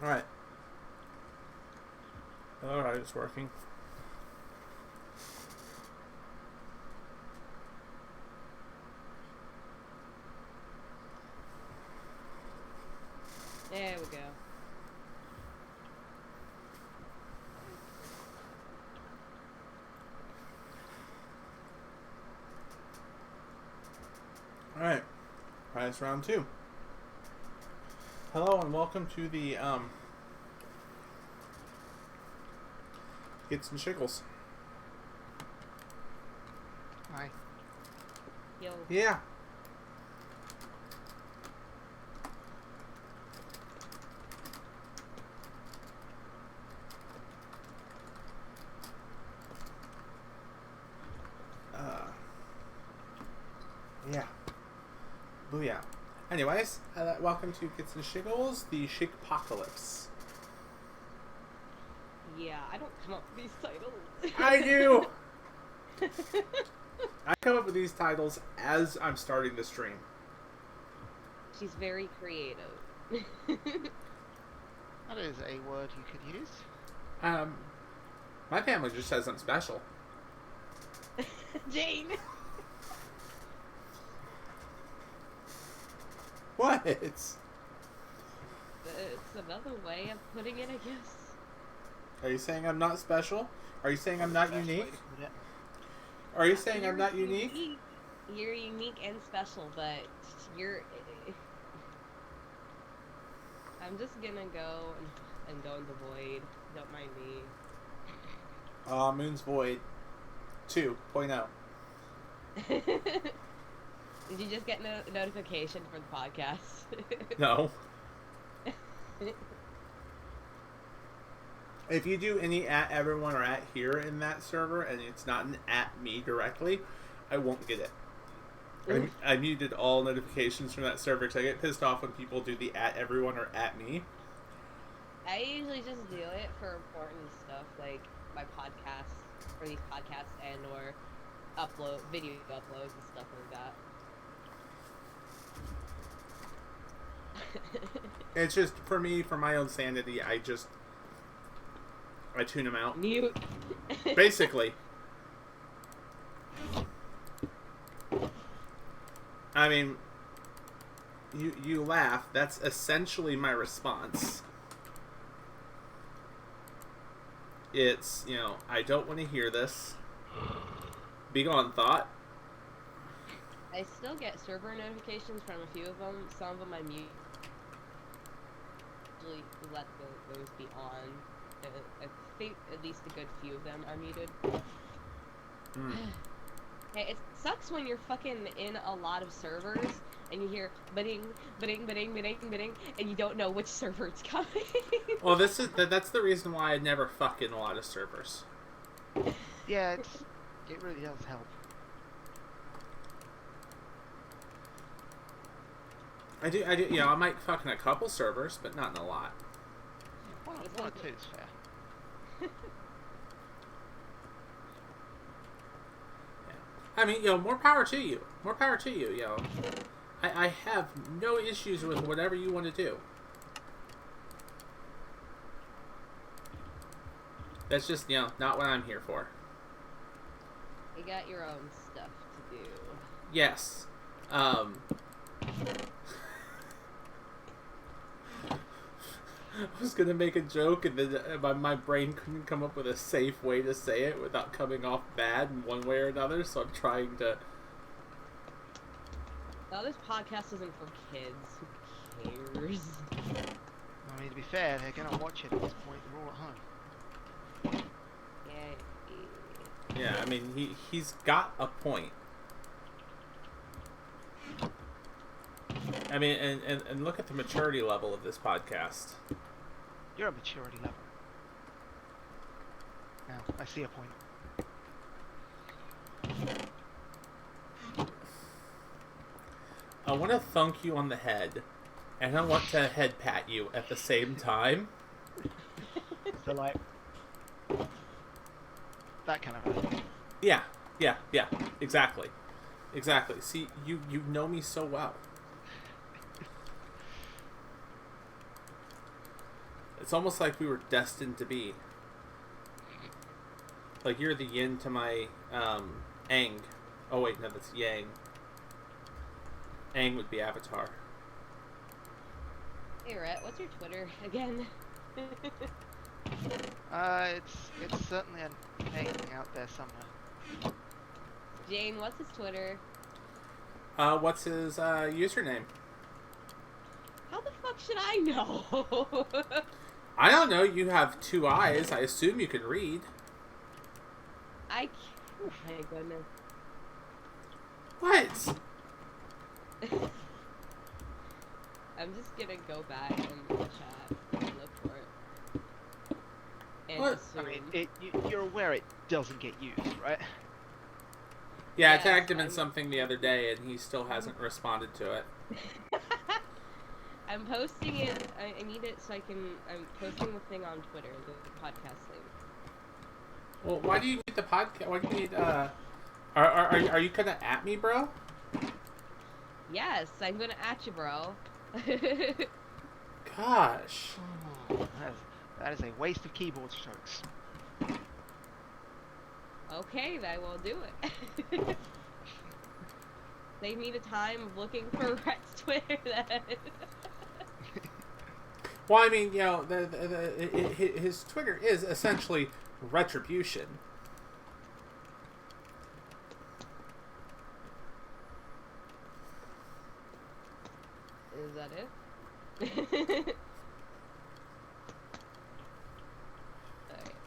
Alright. Alright, it's working. There we go. Alright. Prize round 2. Hello and welcome to the Gits and Shiggles. Hi. Yo. Yeah. Yeah. Booyah. Anyways, welcome to Gits and Shiggles, the Shigpocolypse. Yeah, I don't come up with these titles. I do! I come up with these titles as I'm starting the stream. She's very creative. That is a word you could use. My family just says I'm special. Jane! What? It's another way of putting it, I guess. Are you saying I'm not special? Are you saying I'm not Best way unique? to put it. Are you saying I'm not unique? You're unique and special, but you're... I'm just gonna go and go in the void. Don't mind me. Moon's Void 2.0. Did you just get notification for the podcast? No. If you do any at everyone or at here in that server and it's not an at me directly, I won't get it. I muted all notifications from that server because I get pissed off when people do the at everyone or at me. I usually just do it for important stuff like my podcasts, for these podcasts, and or video uploads and stuff like that. It's just, for me, for my own sanity, I tune them out. Mute. Basically. I mean, you laugh. That's essentially my response. It's, I don't want to hear this. Be gone, thought. I still get server notifications from a few of them. Some of them I mute. Usually let those be on. I think at least a good few of them are muted. Hey, it sucks when you're fucking in a lot of servers and you hear bidding, and you don't know which server it's coming. Well, that's the reason why I never fuck in a lot of servers. Yeah, it really does help. I do. I might fuck in a couple servers, but not in a lot. Well, one or two is fair. I mean, more power to you. More power to you, I have no issues with whatever you want to do. That's just, not what I'm here for. You got your own stuff to do. Yes. I was gonna make a joke, and then my brain couldn't come up with a safe way to say it without coming off bad in one way or another, so I'm trying to... No, this podcast isn't for kids. Who cares? I mean, to be fair, they're gonna watch it at this point. They're all at home. Yeah, I mean, he's got a point. I mean, and look at the maturity level of this podcast. You're a maturity level. Now, I see a point. I want to thunk you on the head, and I want to head pat you at the same time. So, like, that kind of thing. Yeah, exactly. See, you know me so well. It's almost like we were destined to be. Like, you're the yin to my, Aang. Oh, wait, no, that's Yang. Aang would be Avatar. Hey, Rhett, what's your Twitter again? It's certainly a thing out there somewhere. Jane, what's his Twitter? What's his, username? How the fuck should I know? I don't know. You have 2 eyes. I assume you can read. Oh my goodness. What? I'm just gonna go back in the chat and look for it. And What? assume. I mean, you're aware it doesn't get used, right? Yeah, I Yes, tagged him in I'm- something the other day, and he still hasn't responded to it. I'm posting it. I need it so I can. I'm posting the thing on Twitter, the podcast link. Well, why do you need the podcast? Why do you need, Are you gonna at me, bro? Yes, I'm gonna at you, bro. Gosh. Oh, that is a waste of keyboard strokes. Okay, I will do it. Save me the time of looking for Rhett's Twitter then. Well, I mean, you know, his Twitter is essentially retribution. Is that it?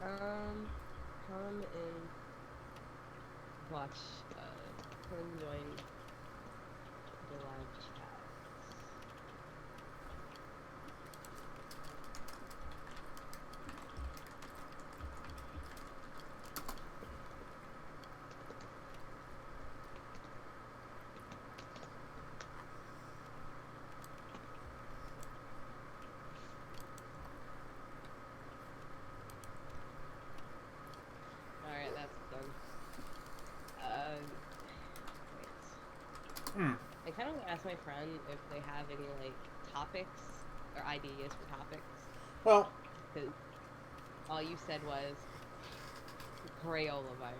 Alright, come and watch, come and join the live chat. Alright, that's done. Wait. I kind of want to ask my friend if they have any, like, topics or ideas for topics. Well, Because all you said was Crayola virus.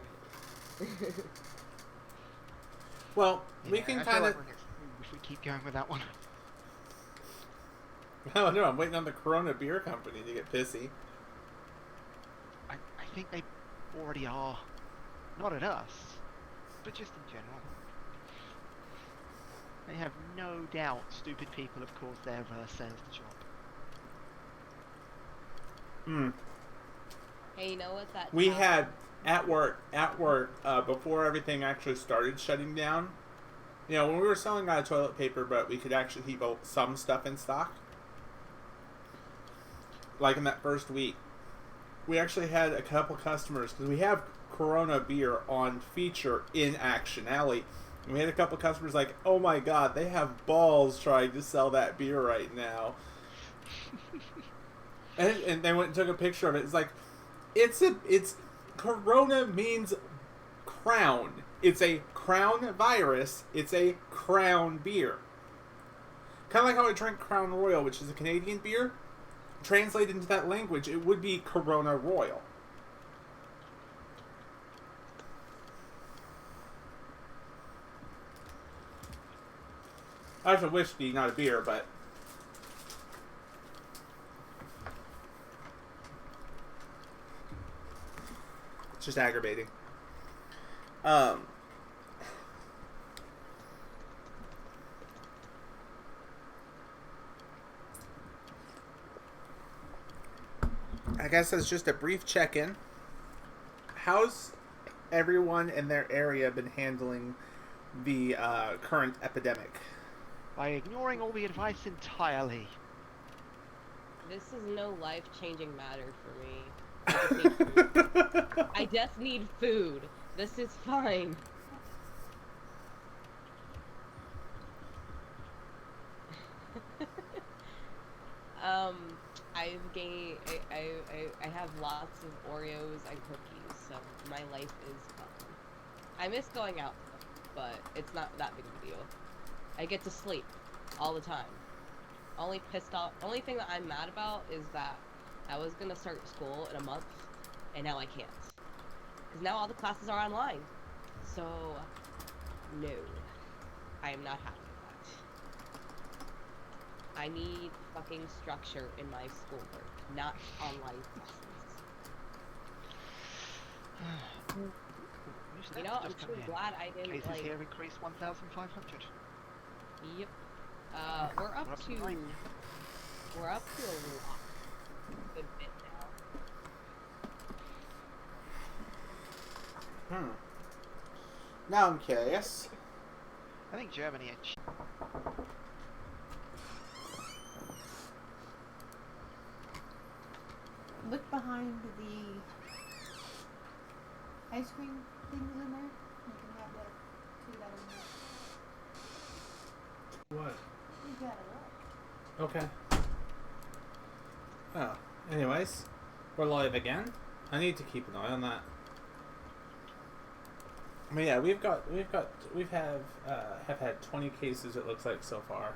well, we Yeah, can I feel kind like of. we're gonna get screwed if we keep going with that one. I don't know. I'm waiting on the Corona Beer Company to get pissy. I think they already are. Not at us, but just in general. They have no doubt stupid people have caused their sales to drop. Hey, you know what that We topic- had at work, before everything actually started shutting down. You know, when we were selling out of toilet paper, but we could actually keep some stuff in stock. Like in that first week, we actually had a couple customers, because we have Corona beer on feature in Action Alley. And we had a couple customers like, oh my god, they have balls trying to sell that beer right now. and they went and took a picture of it. It's like, it's Corona means crown. It's a crown virus. It's a crown beer. Kind of like how I drink Crown Royal, which is a Canadian beer. Translated into that language, it would be Corona Royal. That's a whiskey, not a beer, but it's just aggravating. I guess that's just a brief check-in. How's everyone in their area been handling the current epidemic? By ignoring all the advice entirely. This is no life-changing matter for me. I just need food. I just need food. This is fine. I've gained. I have lots of Oreos and cookies, so my life is fine. I miss going out, but it's not that big of a deal. I get to sleep all the time. Only thing that I'm mad about is that I was gonna start school in a month, and now I can't. Because now all the classes are online. So, no. I am not happy with that. I need fucking structure in my schoolwork, not online classes. You know, I'm so glad I didn't, Cases like... here increased 1,500. Yep. We're up to... We're up to a lot. A good bit now. Now I'm curious. I think Germany... Look behind the ice cream things in there. You can have that tweet out in there. What? You gotta look. Okay. Oh, anyways, we're live again. I need to keep an eye on that. But yeah, we have had 20 cases. It looks like so far.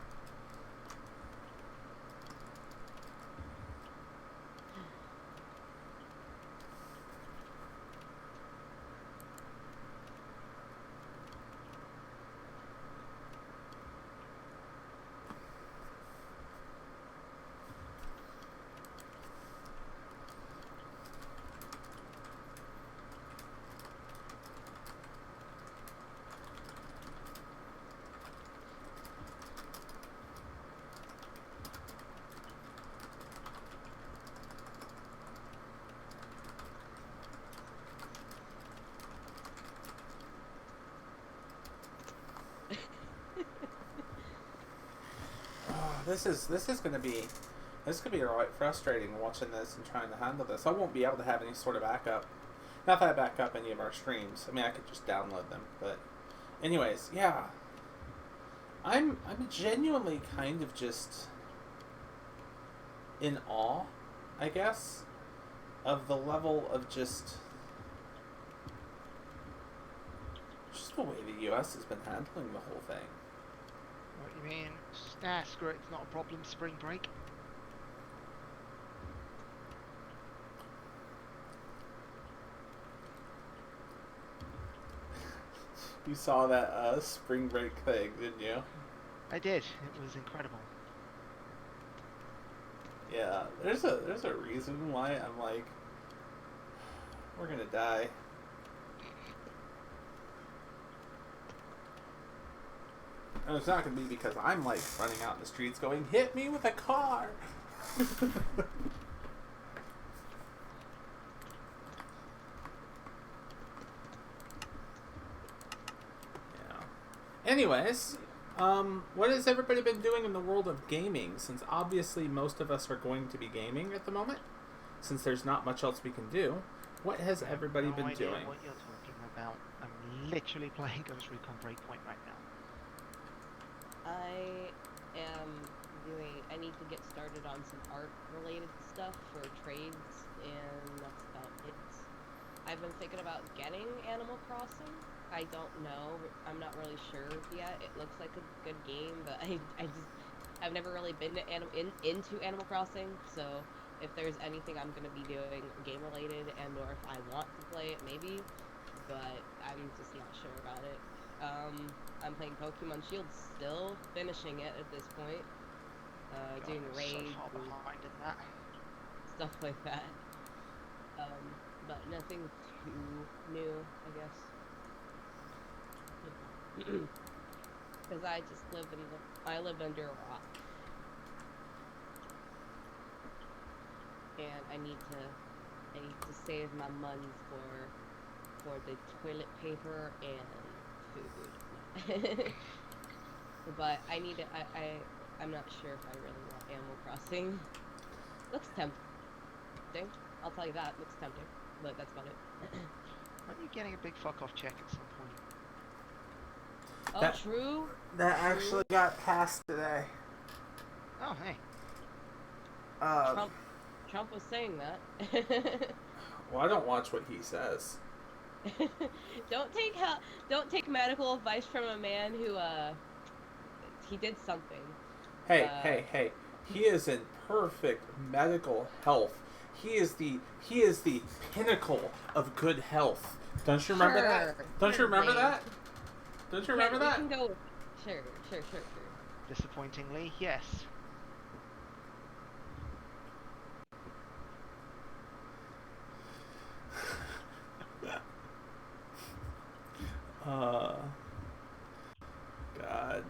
This is gonna be alright frustrating watching this and trying to handle this. I won't be able to have any sort of backup. Not that I back up any of our streams. I mean, I could just download them. But anyways, yeah. I'm genuinely kind of just in awe, I guess, of the level of just the way the US has been handling the whole thing. What you mean? Nah, screw it, it's not a problem, spring break. You saw that spring break thing, didn't you? I did, it was incredible. Yeah, there's a reason why I'm like, we're gonna die. And it's not gonna be because I'm like running out in the streets going, hit me with a car! Yeah. Anyways, what has everybody been doing in the world of gaming? Since obviously most of us are going to be gaming at the moment, since there's not much else we can do. What has everybody been idea doing? What you're talking about? I'm literally playing Ghost Recon Breakpoint right now. I need to get started on some art-related stuff for trades, and that's about it. I've been thinking about getting Animal Crossing. I don't know. I'm not really sure yet. It looks like a good game, but I've never really been to into Animal Crossing, so if there's anything I'm going to be doing game-related, and or if I want to play it, maybe, but I'm just not sure about it. I'm playing Pokemon Shield still, finishing it at this point. Doing raids so far behind in that. stuff like that. But nothing too new, I guess. Because I just live under a rock, and I need to save my money for the toilet paper and food. But I need to. I'm not sure if I really want Animal Crossing. Looks tempting. I'll tell you that. Looks tempting, but that's about it. Aren't you getting a big fuck off check at some point? Oh, true. That actually got passed today. Oh, hey. Trump was saying that. Well, I don't watch what he says. Don't take medical advice from a man who he did something. Hey. He is in perfect medical health, He is the pinnacle of good health. Don't you remember that? Don't you remember that? Don't you remember that? We can go with sure. Disappointingly, yes. God,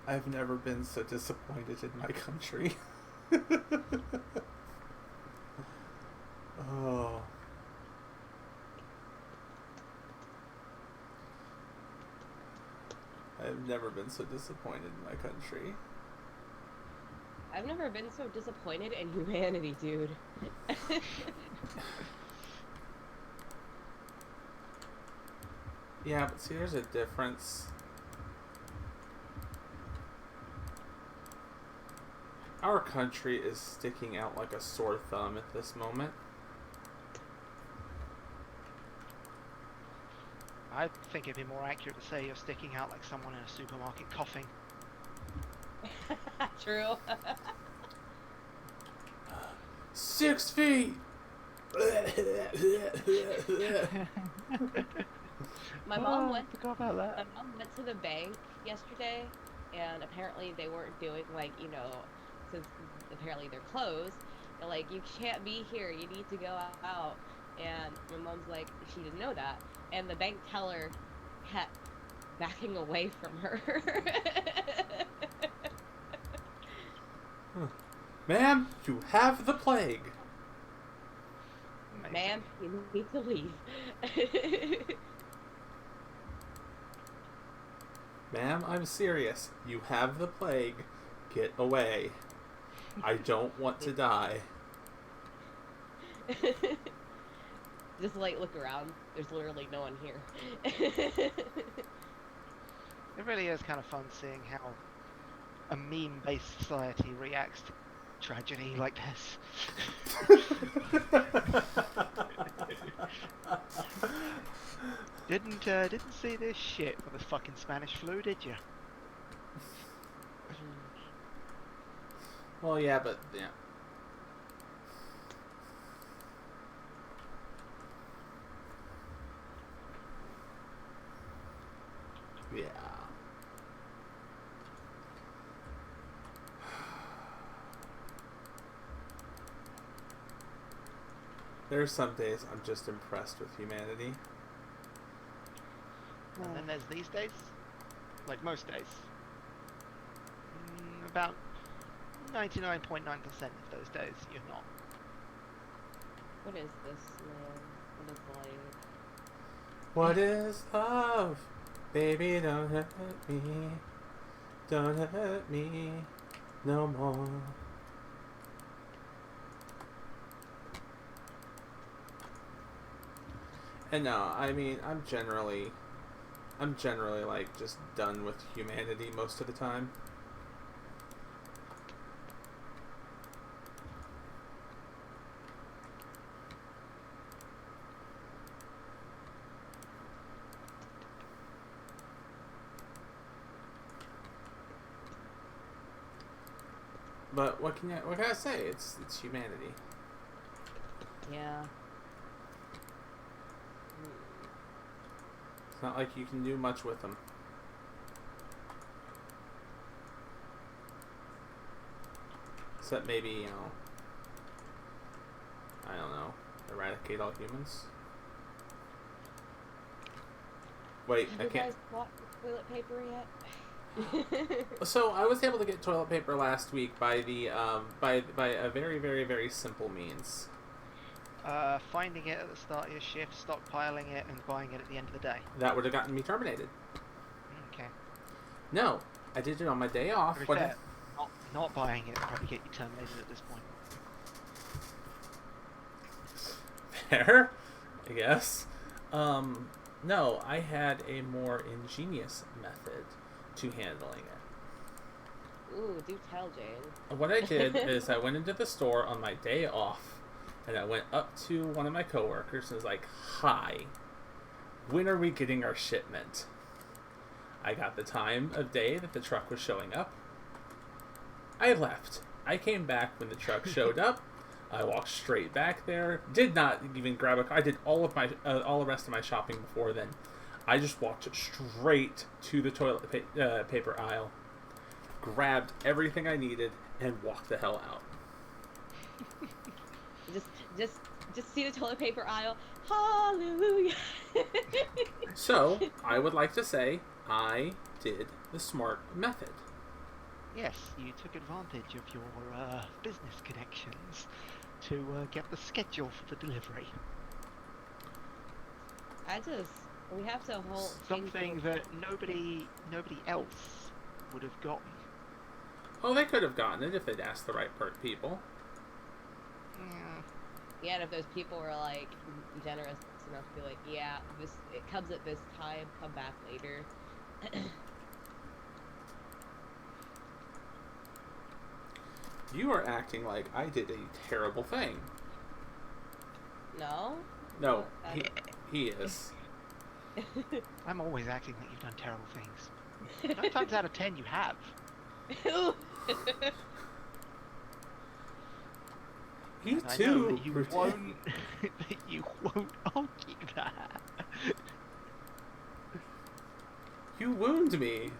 I've never been so disappointed in my country. Oh. I've never been so disappointed in my country. I've never been so disappointed in humanity, dude. Yeah, but see, there's a difference. Our country is sticking out like a sore thumb at this moment. I think it'd be more accurate to say you're sticking out like someone in a supermarket coughing. True. 6 feet! My mom I forgot about that. My mom went to the bank yesterday, and apparently they weren't doing, like, you know, since apparently they're closed, they're like, you can't be here, you need to go out. And my mom's like, she didn't know that. And the bank teller kept backing away from her. Ma'am, you have the plague. Amazing. Ma'am, you need to leave. Ma'am, I'm serious. You have the plague. Get away. I don't want to die. Just like look around. There's literally no one here. It really is kind of fun seeing how a meme-based society reacts to tragedy like this. Didn't see this shit with the fucking Spanish flu, did you? Well, yeah, but yeah. Yeah. There are some days I'm just impressed with humanity. And then there's these days, like most days, about 99.9% of those days you're not. What is this, man? What is life? What is love? Baby, don't hurt me. Don't hurt me no more. And no, I mean, I'm generally like just done with humanity most of the time. But what can I say? It's humanity. Yeah. It's not like you can do much with them. Except maybe, you know, I don't know, eradicate all humans. Wait, Have I you can't. guys bought toilet paper yet? So I was able to get toilet paper last week by the by a very, very, very simple means. Finding it at the start of your shift, stockpiling it, and buying it at the end of the day. That would have gotten me terminated. Okay. No, I did it on my day off. To be What fair, not buying it would probably get you terminated at this point. Fair, I guess. No, I had a more ingenious method to handling it. Ooh, do tell, Jane. What I did is I went into the store on my day off, and I went up to one of my coworkers and was like, "Hi, when are we getting our shipment?" I got the time of day that the truck was showing up. I left. I came back when the truck showed up. I walked straight back there. Did not even grab a. I did all of my all the rest of my shopping before then. I just walked straight to the toilet paper aisle, grabbed everything I needed, and walked the hell out. Just see the toilet paper aisle. Hallelujah. So I would like to say I did the smart method. Yes, you took advantage of your business connections to get the schedule for the delivery. We have to hold Something that nobody else would have gotten. Oh, they could have gotten it if they'd asked the right people. Yeah, and if those people were like generous enough to be like, yeah, it comes at this time, come back later. You are acting like I did a terrible thing. No? No, he is. I'm always acting like you've done terrible things. 9 times out of 10 you have. He And I know too. that you won't, that you won't argue that. You wound me.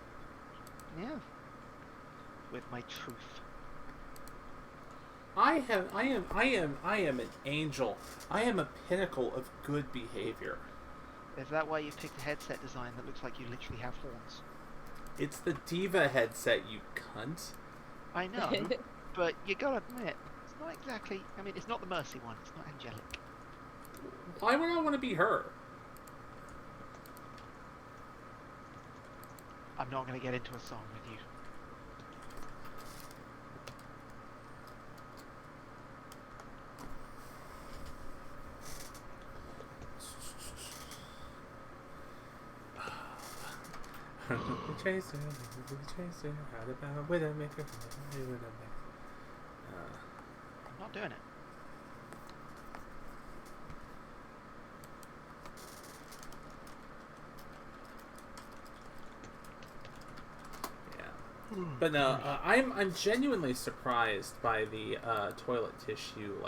Yeah. With my truth. I am an angel. I am a pinnacle of good behavior. Is that why you picked a headset design that looks like you literally have horns? It's the Diva headset, you cunt. I know, but you gotta admit, it's not exactly. I mean, it's not the Mercy one. It's not angelic. Why would I want to be her? I'm not gonna get into a song with you. Chaser, how about with a maker? I'm not doing it. Yeah, but no, I'm genuinely surprised by the toilet tissue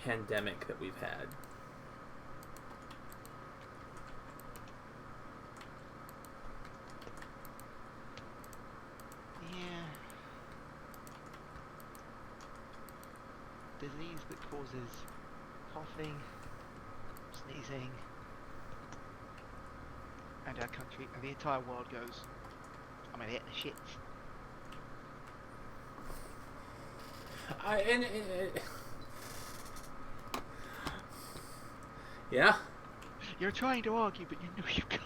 pandemic that we've had. Disease that causes coughing, sneezing, and our country and the entire world goes, I'm gonna hit the shits. Yeah. You're trying to argue, but you know you can't.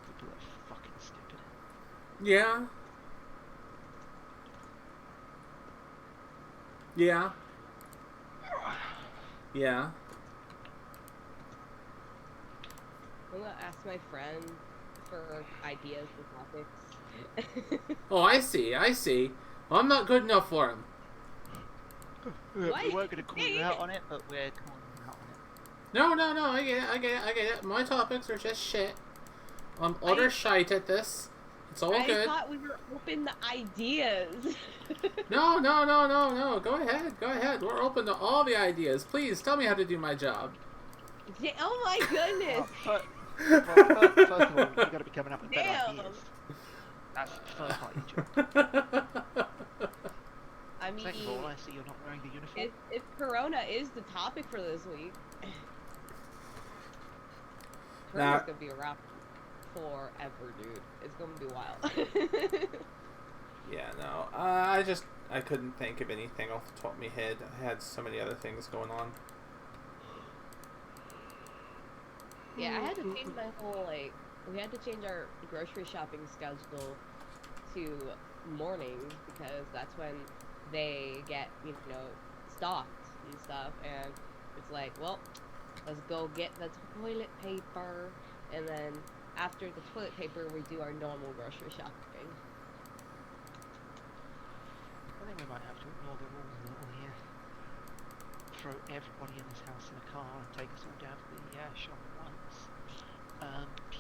People are fucking stupid. Yeah. Yeah. Yeah. I'm gonna ask my friend for ideas for topics. Oh, I see. Well, I'm not good enough for him. What? We weren't going to call you out on it, but we're calling you out on it. No, I get it. My topics are just shit. I'm utter shite at this. It's all good. I thought we were open to ideas. No. Go ahead. We're open to all the ideas. Please, tell me how to do my job. Oh my goodness. First of all, you've got to be coming up with better ideas. That's the first part of your job. I mean, Second of all, I see you're not wearing the uniform. if Corona is the topic for this week, Corona's gonna be around forever, dude. It's gonna be wild. Yeah, no. I couldn't think of anything off the top of my head. I had so many other things going on. Yeah, I had to change my whole, we had to change our grocery shopping schedule to mornings because that's when they get, stocked and stuff, and it's like, well, let's go get the toilet paper, and then after the toilet paper, we do our normal grocery shopping. I think we might have to ignore the rules a little here. Throw everybody in this house in a car and take us all down to the shop at once.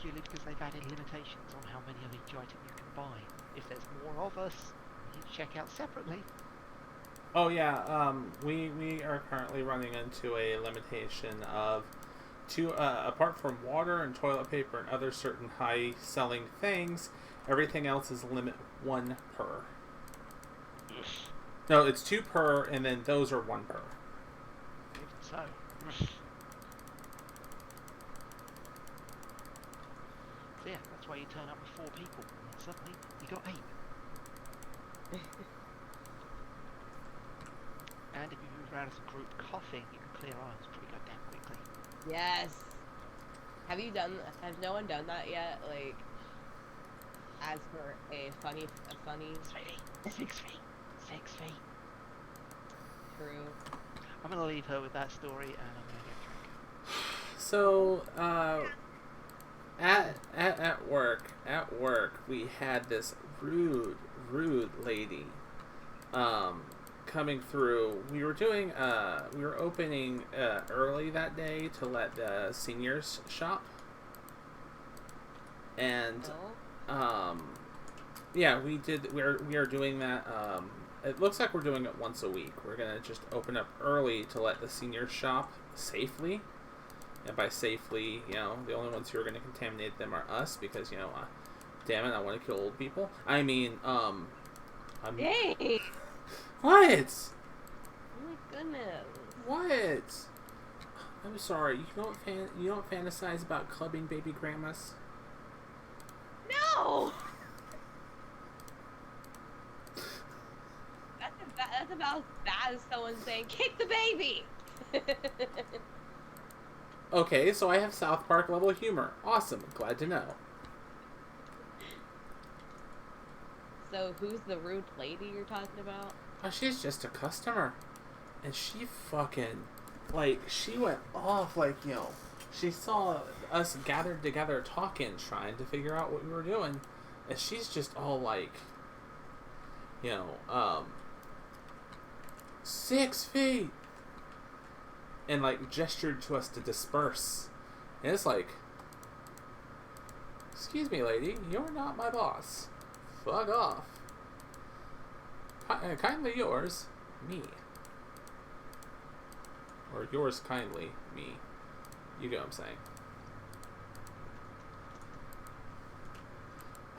purely because they've added limitations on how many of each item you can buy. If there's more of us, you need to check out separately. Oh yeah, we are currently running into a limitation of two, apart from water and toilet paper and other certain high selling things, everything else is limit 1 per. No, it's 2 per, and then those are 1 per. Even so. So yeah, that's why you turn up with 4 people, and suddenly you got 8. And if you move around as a group coughing, you can clear eyes pretty goddamn quickly. Yes. Has no one done that yet? Like, as for a funny. 6 feet. 6 feet. True. I'm gonna leave her with that story, and I'm gonna get a drink. So, at work, we had this rude lady, coming through. We were opening early that day to let the seniors shop, and yeah, we are doing that. It looks like we're doing it once a week. We're gonna just open up early to let the seniors shop safely. And by safely, the only ones who are going to contaminate them are us, because, damn it, I want to kill old people. I mean, Hey! What? Oh my goodness. What? I'm sorry, you don't fantasize about clubbing baby grandmas? No! That's about as bad as someone saying, kick the baby! Okay, so I have South Park level humor. Awesome, glad to know. So who's the rude lady you're talking about? Oh, she's just a customer. And she fucking, she went off, she saw us gathered together talking, trying to figure out what we were doing. And she's just all 6 feet! And, gestured to us to disperse. And it's excuse me, lady, you're not my boss. Fuck off. Kindly yours, me. Or yours kindly, me. You get what I'm saying.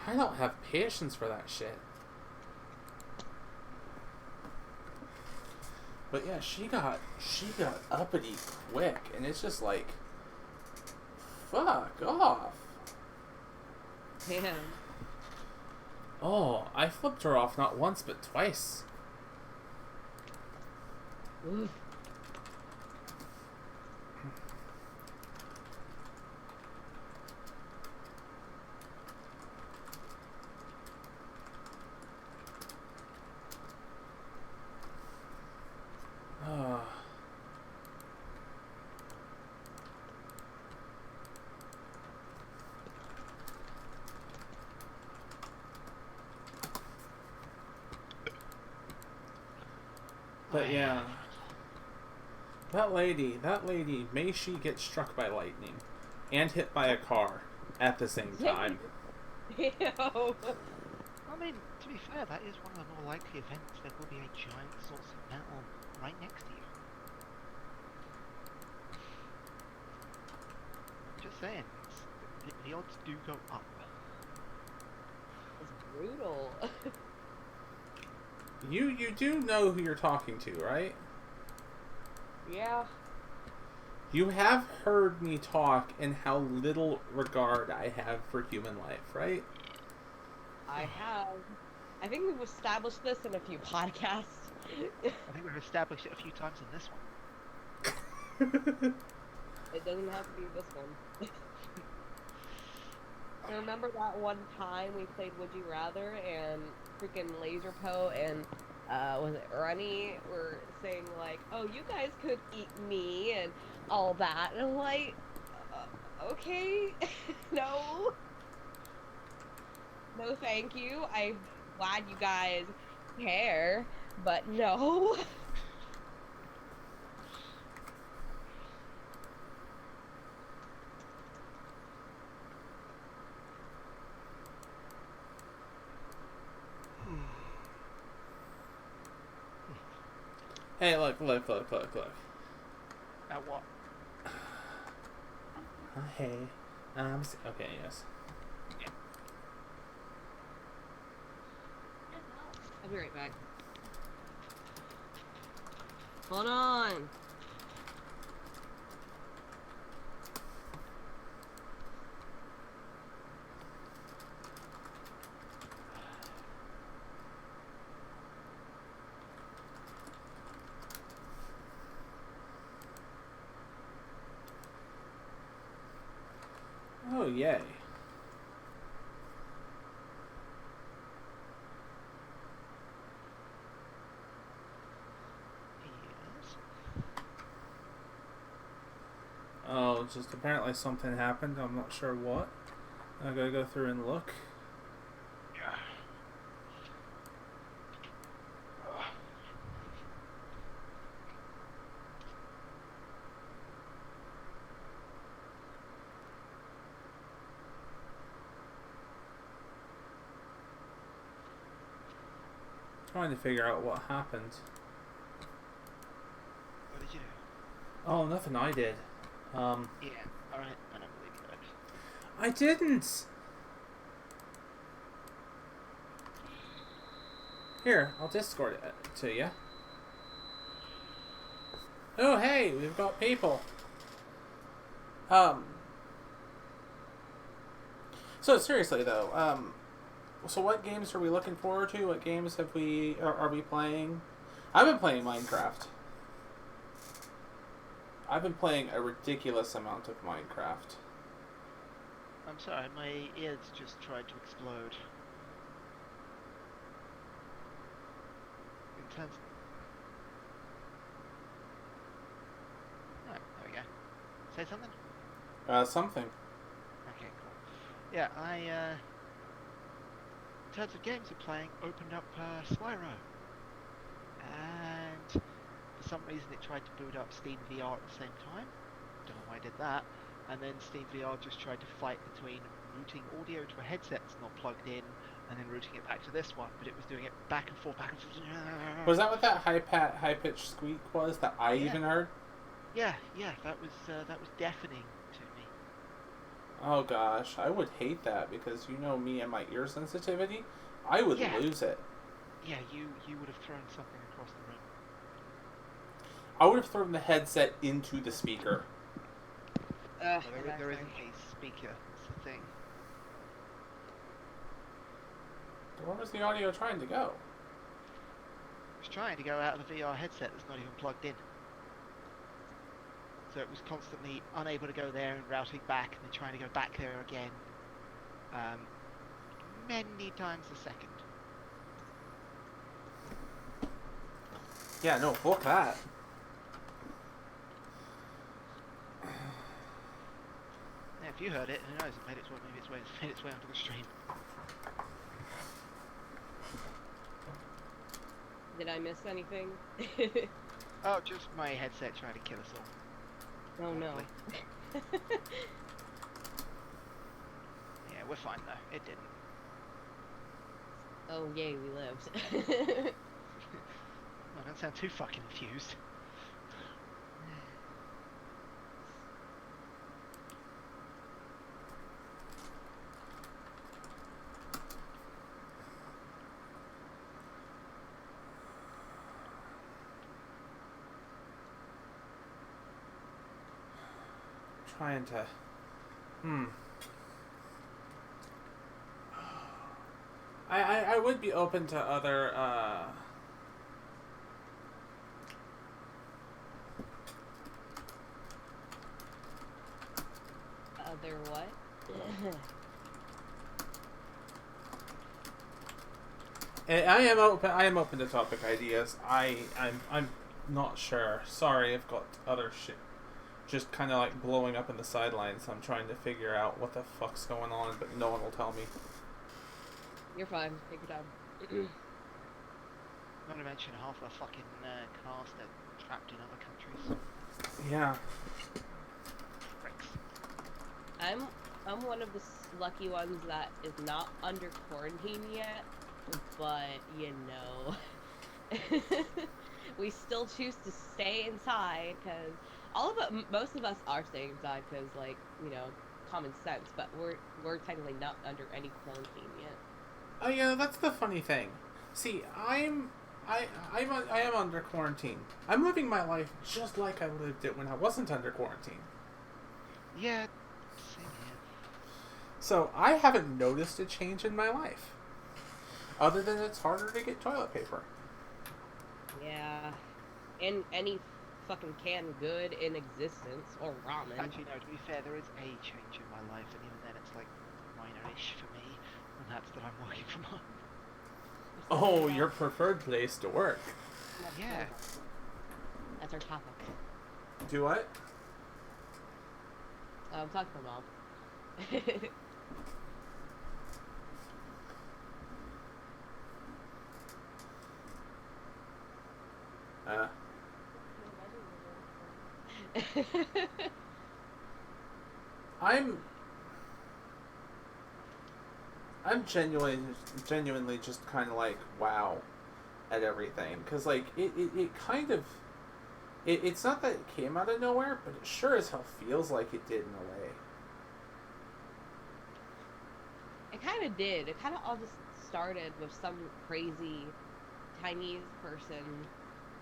I don't have patience for that shit. But yeah, she got uppity quick, and it's just fuck off. Damn. Oh, I flipped her off not once but twice. Oof. But yeah, that lady, may she get struck by lightning and hit by a car at the same time. Ew. I mean, to be fair, that is one of the more likely events. There will be a giant source of metal right next to you. Just saying, the odds do go up. It's brutal. You do know who you're talking to, right? Yeah. You have heard me talk and how little regard I have for human life, right? I have. I think we've established this in a few podcasts. I think we've established it a few times in this one. It doesn't have to be this one. I remember that one time we played Would You Rather, and freaking Laser Poe and was it Runny were saying oh, you guys could eat me and all that, and I'm like, okay, no, thank you. I'm glad you guys care, but no. Hey, look. At what? Hey. Okay, yes. I'll be right back. Hold on. Oh, yay. Yes. Oh, just apparently something happened. I'm not sure what. I gotta go through and look. Yeah. Trying to figure out what happened. What did you do? Oh, nothing I did. Yeah. Alright, I don't believe you. I didn't! Here, I'll Discord it to you. Oh, hey, we've got people. So seriously though, so what games are we looking forward to? What games are we playing? I've been playing Minecraft. I've been playing a ridiculous amount of Minecraft. I'm sorry, my ears just tried to explode. In terms... Oh, there we go. Say something? Something. Okay, cool. Yeah, in terms of games we're playing, opened up Spyro. And for some reason it tried to boot up Steam VR at the same time. Don't know why I did that. And then Steam VR just tried to fight between routing audio to a headset that's not plugged in, and then routing it back to this one, but it was doing it back and forth. Was that what that high-pitched squeak was that I even heard? Yeah, that was deafening to me. Oh gosh, I would hate that because you know me and my ear sensitivity. I would lose it. Yeah, you would have thrown something across the room. I would have thrown the headset into the speaker. Well, there isn't a speaker, that's the thing. Where was the audio trying to go? It was trying to go out of the VR headset that's not even plugged in. So it was constantly unable to go there and routing back, and then trying to go back there again. Many times a second. Yeah, no, fuck that. Yeah, if you heard it, who knows? It made its way onto the stream. Did I miss anything? Oh, just my headset trying to kill us all. Oh no. Yeah, we're fine though. It didn't. Oh yay, we lived. Oh, don't sound too fucking confused. Trying to... I would be open to other, Other what? I am open to topic ideas. I'm not sure. Sorry, I've got other shit just kind of like blowing up in the sidelines. I'm trying to figure out what the fuck's going on, but no one will tell me. You're fine. Take your time. Not to mention half the fucking cars that are trapped in other countries. Yeah. Pricks. I'm one of the lucky ones that is not under quarantine yet, but you know. we still choose to stay inside because most of us are staying inside because, like, common sense. But we're technically not under any quarantine yet. Oh yeah, that's the funny thing. See, I am under quarantine. I'm living my life just like I lived it when I wasn't under quarantine. Yeah, same here. So I haven't noticed a change in my life, other than it's harder to get toilet paper. Yeah, and any fucking canned good in existence or ramen. Actually, no, to be fair, there is a change in my life, and even then it's like minor-ish for me, and that's that I'm working from home. Oh, your preferred place to work. Yeah. That's our topic. Do what? I'm talking for Mom. I'm genuinely just kind of like wow at everything, because like it kind of it's not that it came out of nowhere, but it sure as hell feels like it did in a way. It kind of did. It kind of all just started with some crazy Chinese person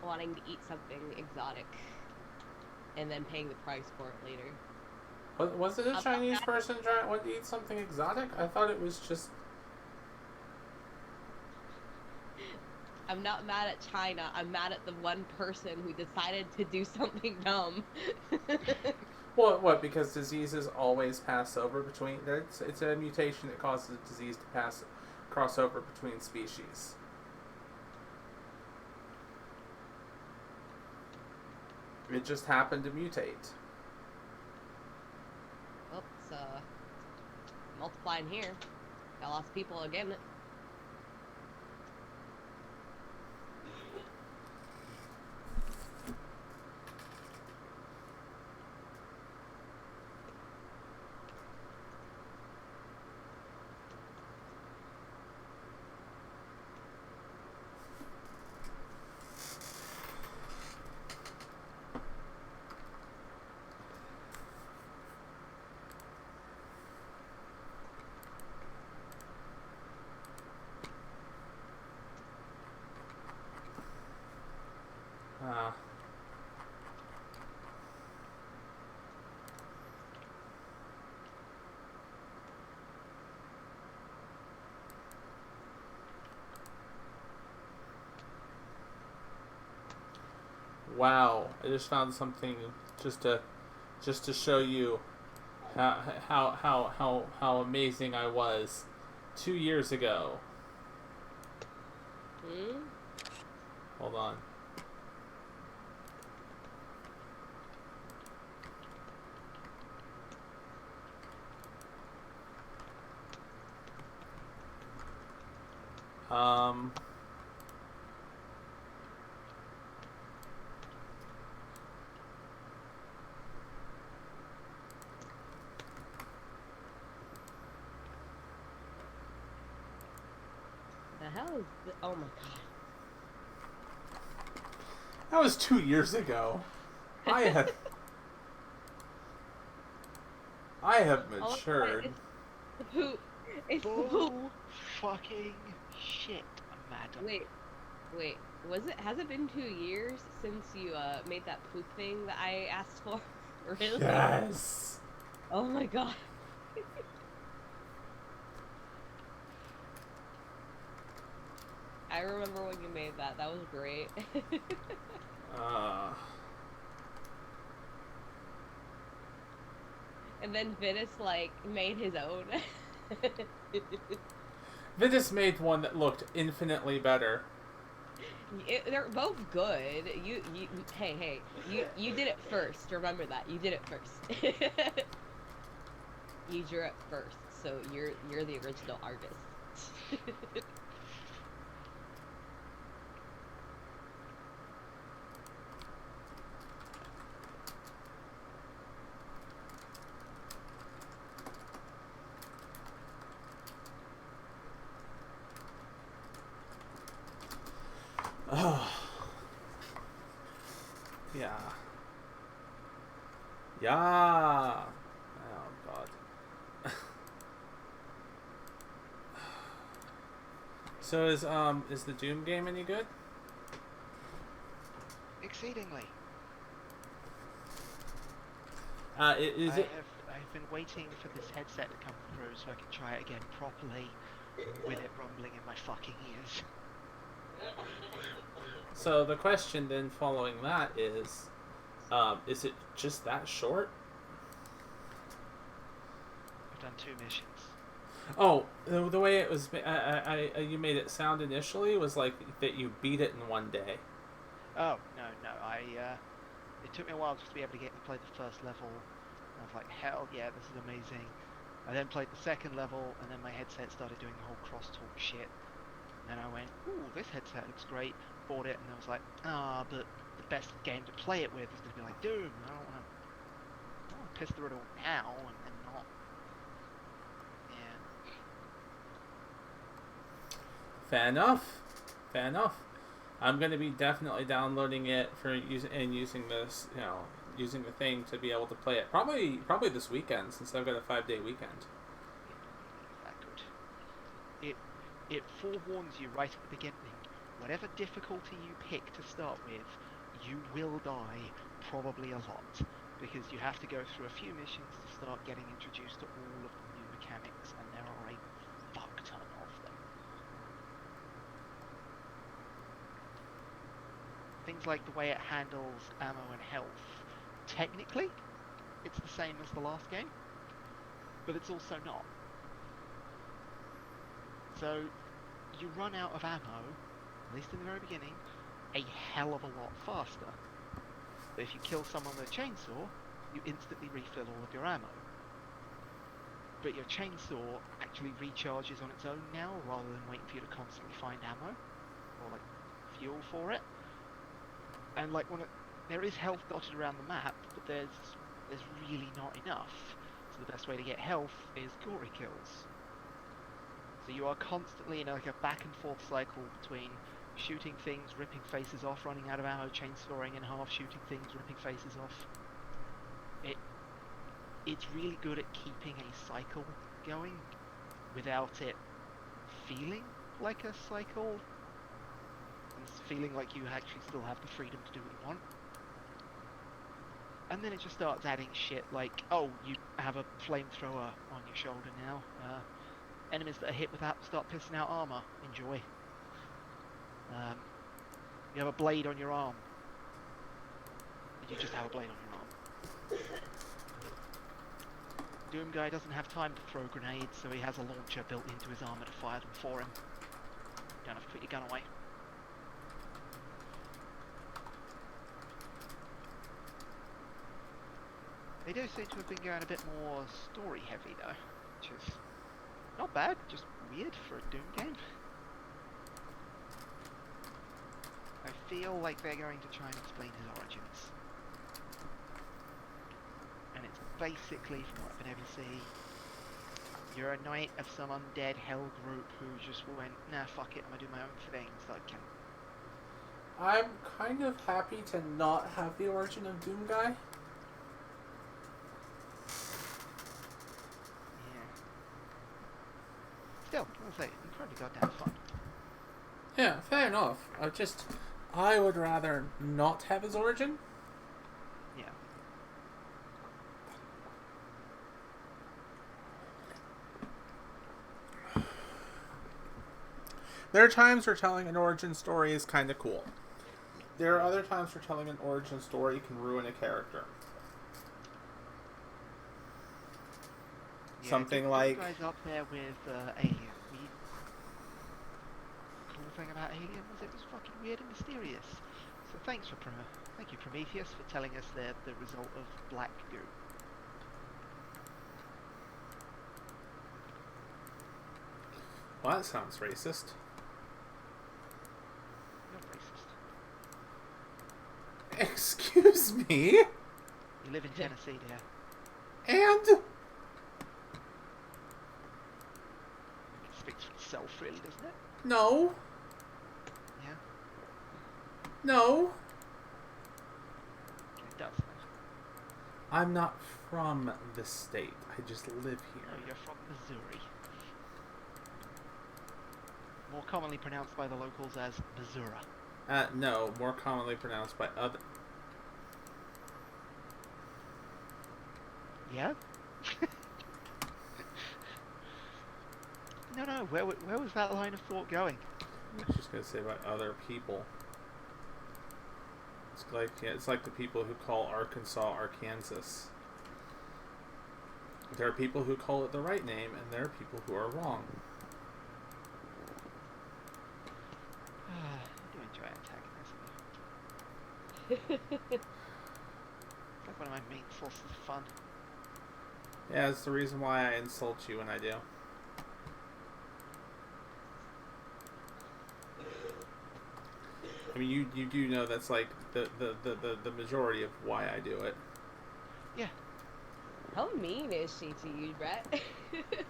wanting to eat something exotic and then paying the price for it later. Was it a Chinese person wanting to eat something exotic? I thought it was just... I'm not mad at China. I'm mad at the one person who decided to do something dumb. Well, what? Because diseases always pass over between... It's a mutation that causes a disease to cross over between species. It just happened to mutate. Well, it's multiplying here. Got lots of people again. Wow, I just found something just to show you how amazing I was 2 years ago. Hold on. The hell is oh my god. That was 2 years ago. I have matured. Oh, it's the poop. Fucking shit, madam. Wait. Has it been 2 years since you made that poop thing that I asked for? Really? Yes. Oh my god. I remember when you made that. That was great. And then Vitus, like, made his own. Vitus made one that looked infinitely better. They're both good. Hey, you did it first. Remember that. You did it first. You drew it first, so you're the original artist. Yeah. Yeah. Oh god. So is the Doom game any good? Exceedingly. Is it? I've been waiting for this headset to come through so I can try it again properly with it rumbling in my fucking ears. So the question then following that is it just that short? I've done 2 missions. Oh, the way it was, you made it sound initially was like that you beat it in one day. Oh, no, it took me a while just to be able to get to play the first level. I was like, hell yeah, this is amazing. I then played the second level, and then my headset started doing the whole crosstalk shit. And then I went, ooh, this headset looks great. Bought it, and I was like, but the best game to play it with is going to be like Doom. I don't want to piss through it all now and not. Yeah. Fair enough. Fair enough. I'm going to be definitely downloading it for using this, using the thing to be able to play it. Probably this weekend, since I've got a 5-day weekend. That good. It forewarns you right at the beginning. Whatever difficulty you pick to start with, you will die probably a lot, because you have to go through a few missions to start getting introduced to all of the new mechanics, and there are a fuck ton of them. Things like the way it handles ammo and health. Technically, it's the same as the last game, but it's also not. So, you run out of ammo, at least in the very beginning, a hell of a lot faster. But if you kill someone with a chainsaw, you instantly refill all of your ammo. But your chainsaw actually recharges on its own now, rather than waiting for you to constantly find ammo, or like fuel for it. And like there is health dotted around the map, but there's really not enough. So the best way to get health is gory kills. So you are constantly in like a back and forth cycle between shooting things, ripping faces off, running out of ammo, chainsawing in half, shooting things, ripping faces off. It's really good at keeping a cycle going without it feeling like a cycle, and feeling like you actually still have the freedom to do what you want. And then it just starts adding shit like, oh, you have a flamethrower on your shoulder now. Enemies that are hit with that start pissing out armor. Enjoy. You have a blade on your arm. You just have a blade on your arm. Doom Guy doesn't have time to throw grenades, so he has a launcher built into his armor to fire them for him. You don't have to put your gun away. They do seem to have been going a bit more story heavy though, which is not bad, just weird for a Doom game. I feel like they're going to try and explain his origins. And it's basically, from what I've been able to see, you're a knight of some undead hell group who just went, nah, fuck it, I'm gonna do my own thing, so I can. I'm kind of happy to not have the origin of Doom Guy. Yeah. Still, I'll say, incredibly goddamn fun. Yeah, fair enough. I would rather not have his origin. Yeah. There are times where telling an origin story is kind of cool. There are other times where telling an origin story can ruin a character. Yeah, Something like... Doom Guy's up there with Alien. Cool thing about Alien was it was fucking weird and mysterious. So thank you Prometheus for telling us they're the result of black goo. Well, that sounds racist. You're racist. Excuse me? You live in Tennessee, dear. And... It speaks for itself, really, doesn't it? No. Yeah. No. I'm not from the state. I just live No, here. you're from Missouri. More commonly pronounced by the locals as Missouri. No, more commonly pronounced by other. Yeah? No, where was that line of thought going? I was just gonna say by other people. It's like the people who call Arkansas Arkansas. There are people who call it the right name, and there are people who are wrong. I do enjoy antagonizing you. It's like one of my main sources of fun. Yeah, it's the reason why I insult you when I do. I mean, you do know that's like the majority of why I do it. Yeah, How mean is she to you, Brett?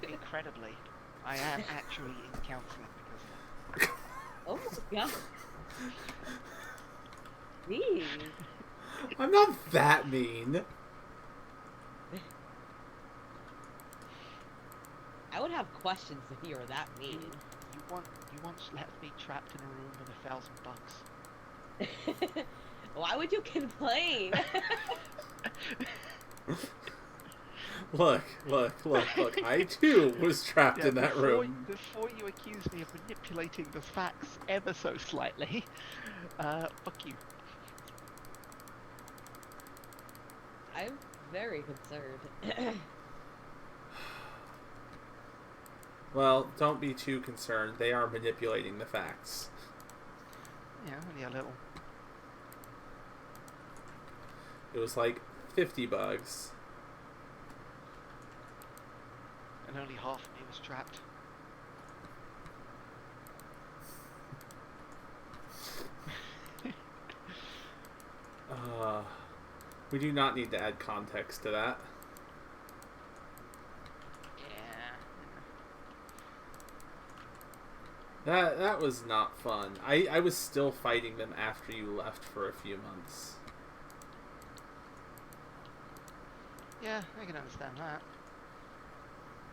incredibly. I am actually in counselling because of that. Oh my god. Jeez. I'm not that mean. I would have questions if you were that mean. You once left me trapped in a room with 1,000 bugs. Why would you complain? Look. I too was trapped in that room. Before you accuse me of manipulating the facts ever so slightly, fuck you. I'm very concerned. Well, don't be too concerned. They are manipulating the facts. Yeah, only a little. It was like 50 bugs. And only half of me was trapped. We do not need to add context to that. Yeah. That was not fun. I was still fighting them after you left for a few months. Yeah, I can understand that.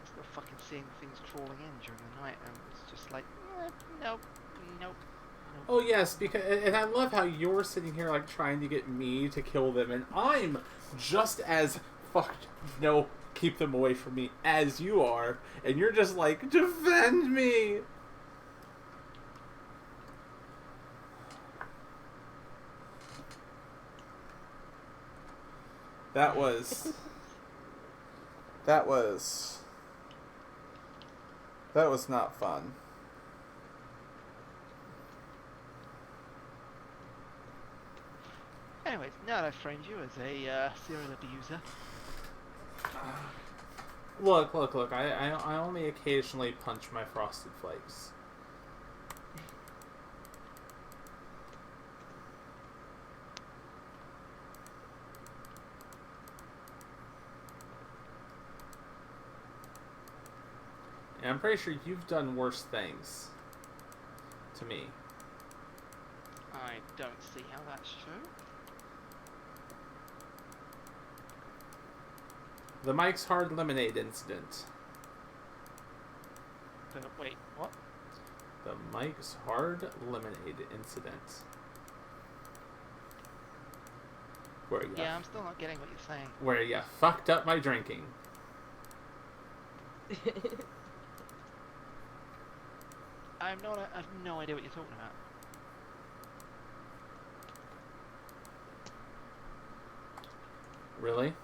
Still fucking seeing things crawling in during the night, and it's just like, nope. Oh yes, because and I love how you're sitting here like trying to get me to kill them, and I'm just as fucked. No, keep them away from me as you are, and you're just like, defend me. That was not fun. Anyways, now that I've framed you as a serial abuser. Look. I only occasionally punch my Frosted Flakes. And I'm pretty sure you've done worse things to me. I don't see how that's true. The Mike's Hard Lemonade incident. Wait, what? The Mike's Hard Lemonade incident. Where you Yeah, I'm still not getting what you're saying. where you fucked up my drinking. I have no idea what you're talking about. Really?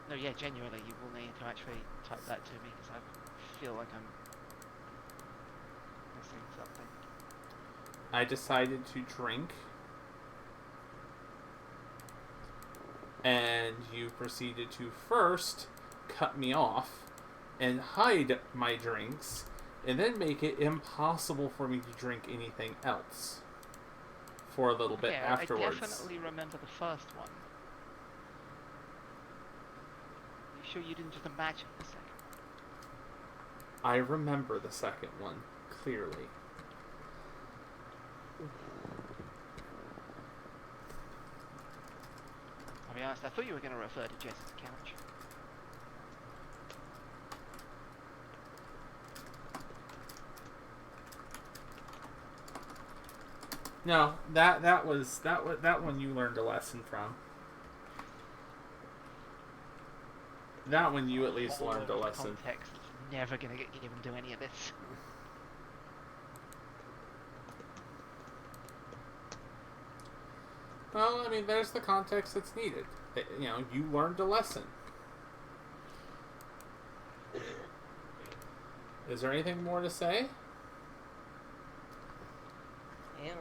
No, yeah, genuinely, you will need to actually type that to me because I feel like I'm missing something. I decided to drink, and you proceeded to first cut me off and hide my drinks, and then make it impossible for me to drink anything else for a little bit Yeah, afterwards. I definitely remember the first one. You sure you didn't just imagine the second? I remember the second one clearly. I mean, honest, I thought you were going to refer to Jess's couch. No, that one you learned a lesson from. That one you at least learned a lesson. Context is never going to get given to any of this. Well, I mean, there's the context that's needed. You know, you learned a lesson. Is there anything more to say? Damn. No.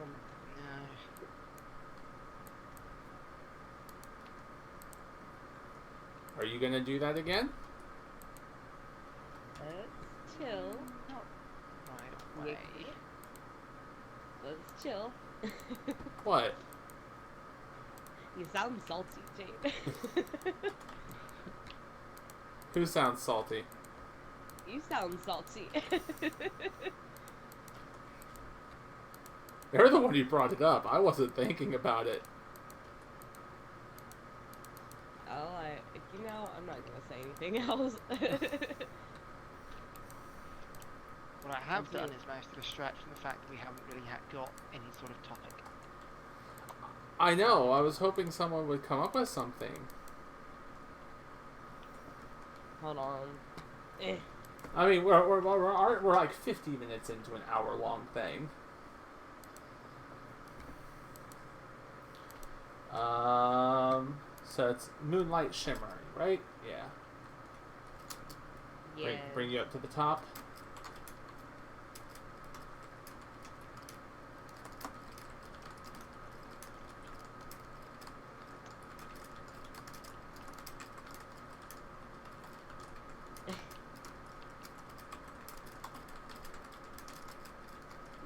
Are you gonna do that again? Let's chill. Right away. Let's chill. What? You sound salty, Jade. Who sounds salty? You sound salty. You're the one who brought it up. I wasn't thinking about it. Oh, I'm not gonna say anything else. What I have done is managed to distract from the fact that we haven't really got any sort of topic. I know. I was hoping someone would come up with something. Hold on. I mean, we're like 50 minutes into an hour-long thing. So it's Moonlight Shimmering, right? Yeah. Yeah. Bring you up to the top.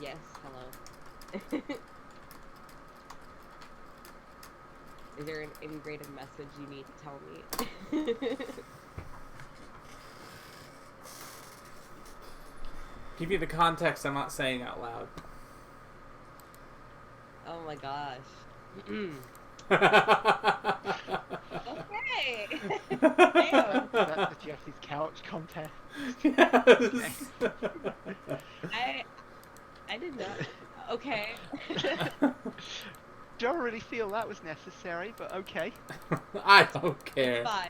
Yes, hello. Is there an integrated message you need to tell me? Give you the context I'm not saying out loud. Oh my gosh. Okay. Damn. That's the Jesse's couch contest. Yes. I did not. Okay. Don't really feel that was necessary, but okay. I don't care. It's fine.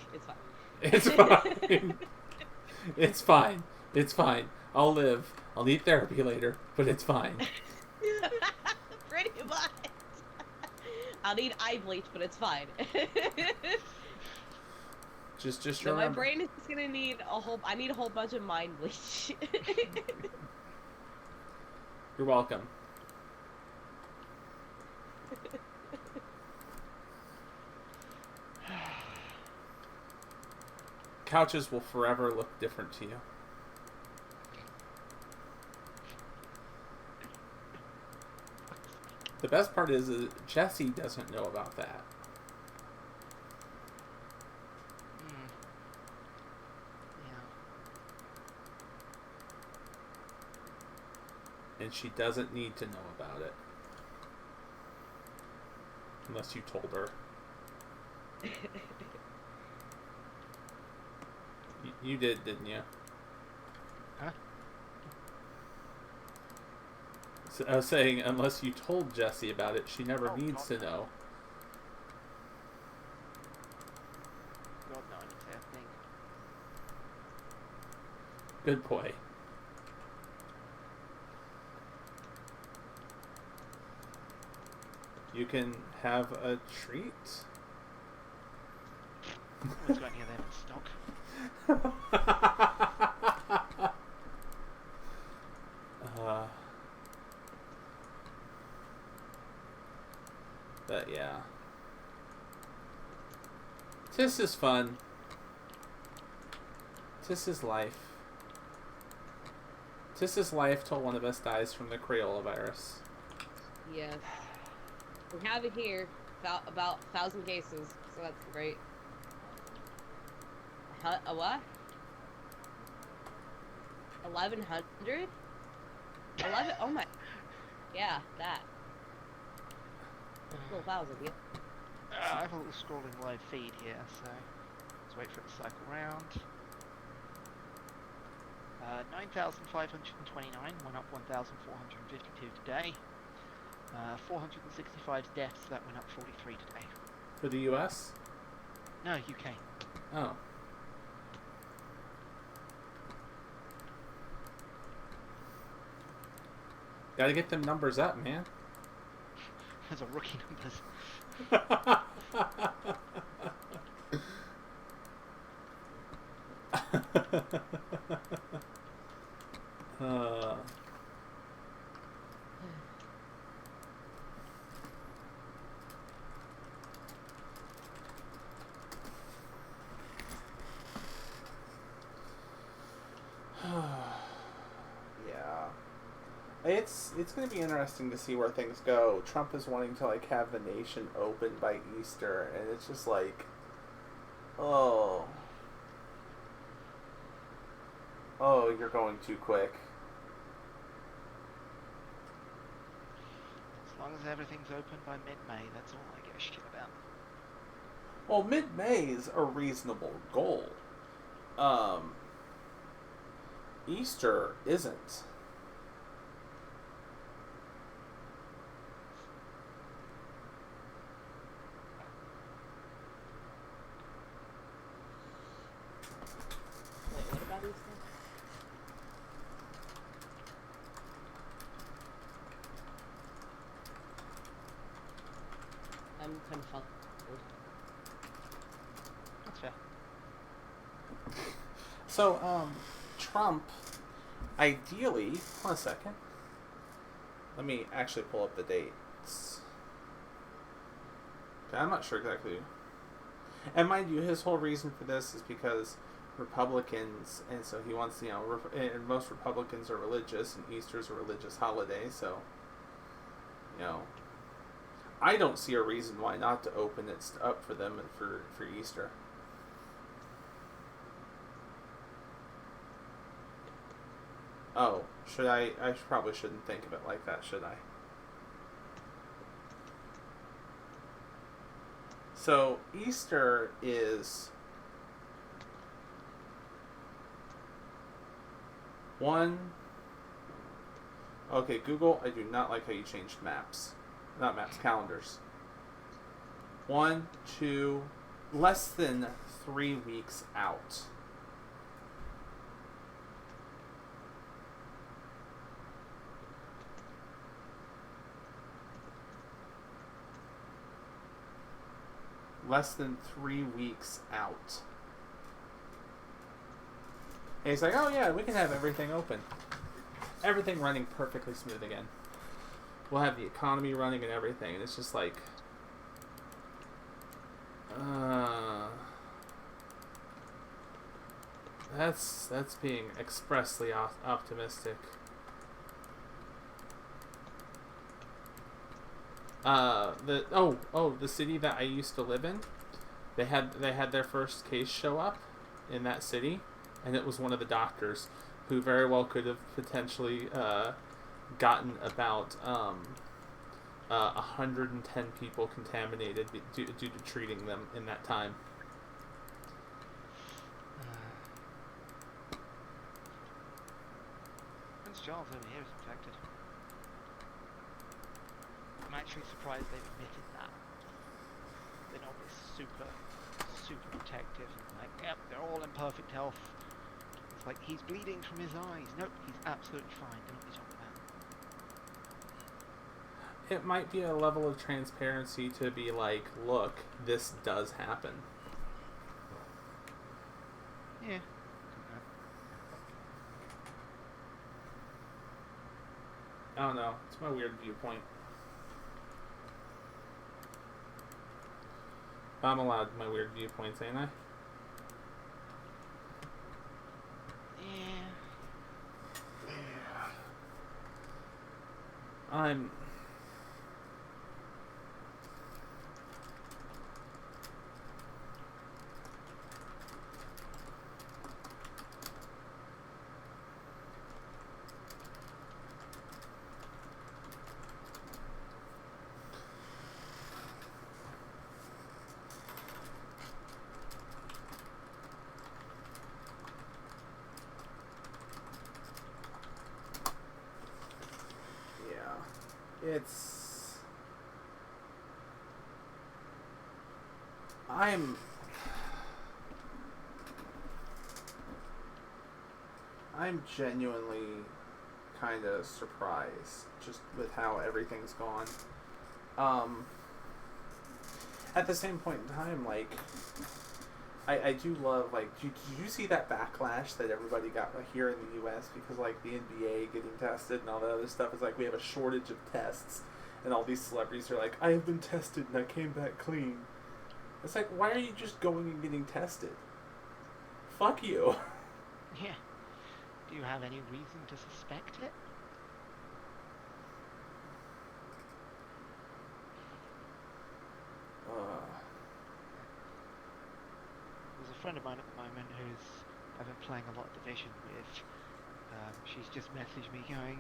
It's fine. It's fine. It's fine. It's fine. I'll live. I'll need therapy later, but it's fine. Pretty much. I'll need eye bleach, but it's fine. Just No, remember. my brain is just gonna need I need a whole bunch of mind bleach. You're welcome. Couches will forever look different to you. The best part is Jesse doesn't know about that. Yeah. And she doesn't need to know about it. Unless you told her. You did, didn't you? Huh? So I was saying, unless you told Jessie about it, she never needs to know. God, no, I didn't say a thing. Good boy. You can have a treat. What's got any of them in stock? But yeah. This is fun. This is life. This is life till one of us dies from the Crayola virus. Yes. We have it here. About 1,000 cases, so that's great. A what? 1,100? 11? Oh my. Yeah, that. Full 1,000, yeah. I have a little scrolling live feed here, so let's wait for it to cycle round. 9,529 went up 1,452 today. 465 deaths, that went up 43 today. For the US? No, UK. Oh. Gotta get them numbers up, man. Those are rookie numbers. uh, yeah. It's going to be interesting to see where things go. Trump is wanting to like have the nation open by Easter, and it's just like, oh, you're going too quick. As long as everything's open by mid-May, that's all I give a shit about. Well, mid-May is a reasonable goal. Easter isn't. Wait, what about Easter? I'm confounded. That's fair. So, Trump, ideally, hold on a second. Let me actually pull up the dates. Okay, I'm not sure exactly. And mind you, his whole reason for this is because Republicans, and so he wants, and most Republicans are religious, and Easter's a religious holiday, so, I don't see a reason why not to open it up for them for Easter. Oh, should I? I probably shouldn't think of it like that, should I? So, Easter is one... Okay, Google, I do not like how you changed maps. Not maps, calendars. 1, 2, less than 3 weeks out. Less than 3 weeks out. And he's like, oh yeah, we can have everything open. Everything running perfectly smooth again. We'll have the economy running and everything. And it's just like... That's being expressly optimistic. The city that I used to live in, they had their first case show up in that city, and it was one of the doctors who very well could have potentially gotten about 110 people contaminated due to treating them in that time. Prince Charles over here is infected. I'm actually surprised they've admitted that. They're not super protective. Like, yep, they're all in perfect health. It's like, he's bleeding from his eyes. Nope, he's absolutely fine. Don't be talking about. It might be a level of transparency to be like, look, this does happen. Yeah. I don't know. It's my weird viewpoint. I'm allowed my weird viewpoints, ain't I? Yeah. I'm... It's... I'm genuinely kind of surprised just with how everything's gone. At the same point in time, like, I do love, like, did you see that backlash that everybody got here in the U.S. because, like, the NBA getting tested and all that other stuff? Is like, we have a shortage of tests, and all these celebrities are like, I have been tested and I came back clean. It's like, why are you just going and getting tested? Fuck you. Yeah. Do you have any reason to suspect it? There's a friend of mine at the moment who's I've been playing a lot of Division with. She's just messaged me going,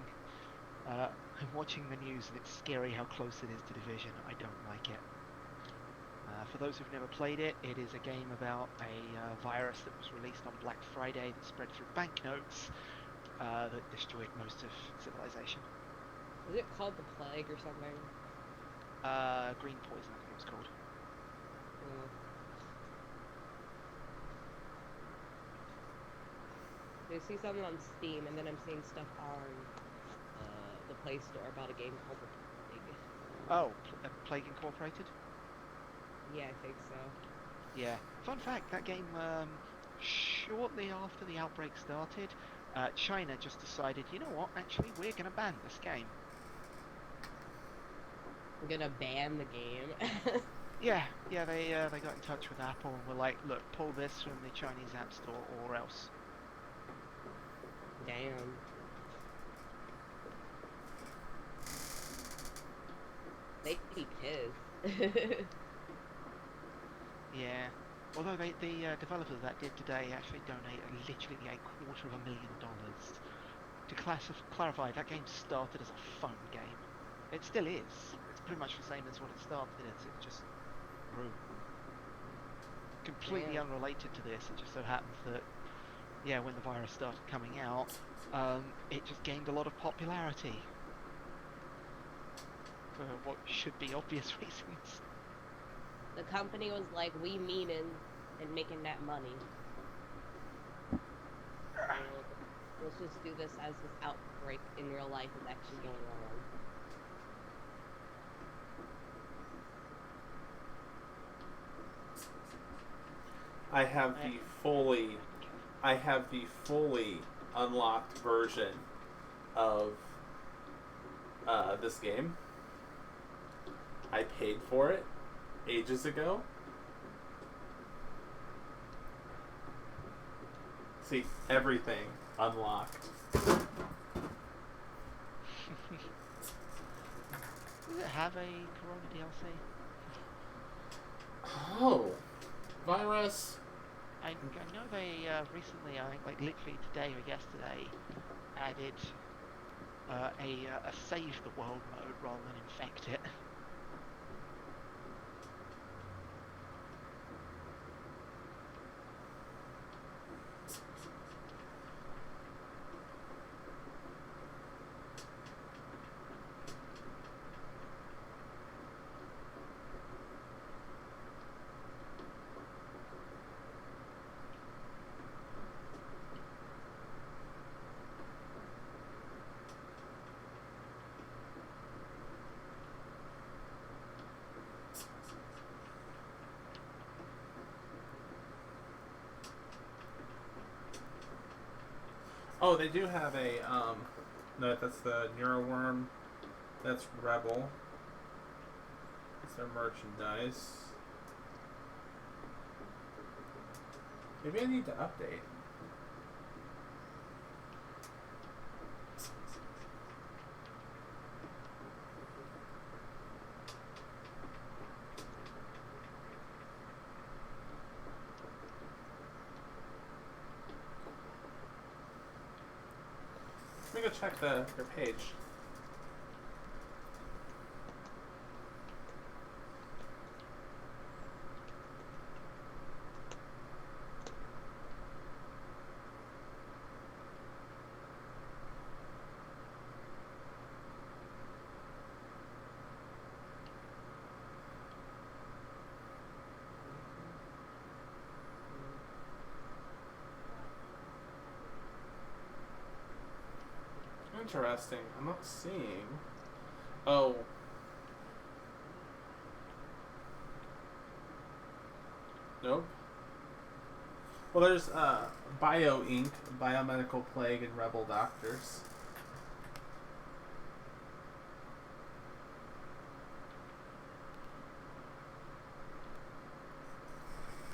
I'm watching the news and it's scary how close it is to Division. I don't like it. For those who've never played it, it is a game about a virus that was released on Black Friday that spread through banknotes that destroyed most of civilization. Is it called the Plague or something? Green Poison, I think it was called. I see something on Steam, and then I'm seeing stuff on the Play Store about a game called The Plague. Oh, Plague Incorporated? Yeah, I think so. Yeah. Fun fact, that game, shortly after the outbreak started, China just decided, you know what, actually, we're going to ban this game. I'm gonna ban the game. Yeah, they got in touch with Apple and were like, look, pull this from the Chinese App Store or else. Damn. They'd be pissed. Yeah. Although the developer that did today actually donated literally $250,000. To clarify, that game started as a fun game. It still is. It's pretty much the same as what it started as. It just grew. Completely unrelated to this. It just so happens that, yeah, when the virus started coming out, it just gained a lot of popularity. For what should be obvious reasons. The company was like, we mean it and making that money. Let's just do this as this outbreak in real life is actually going on. I have the fully unlocked version of this game. I paid for it ages ago. See, everything unlocked. Does it have a Corona DLC? Oh, virus. I know they recently, I think like literally today or yesterday, added a save the world mode rather than infect it. Oh, they do have a, no, that's the Neuroworm. That's Rebel. It's their merchandise. Maybe I need to update. Let me go check their page. Interesting. I'm not seeing. Oh. Nope. Well, there's Bio Inc., Biomedical Plague, and Rebel Doctors.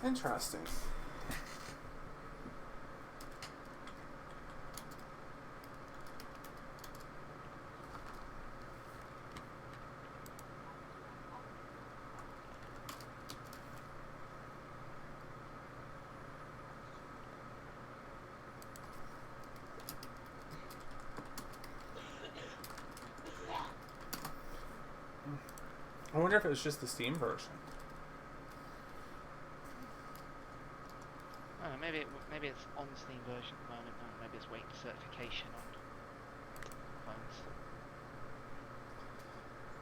Interesting. I wonder if it was just the Steam version. I don't know, maybe it's on the Steam version at the moment, or maybe it's waiting for certification on phones.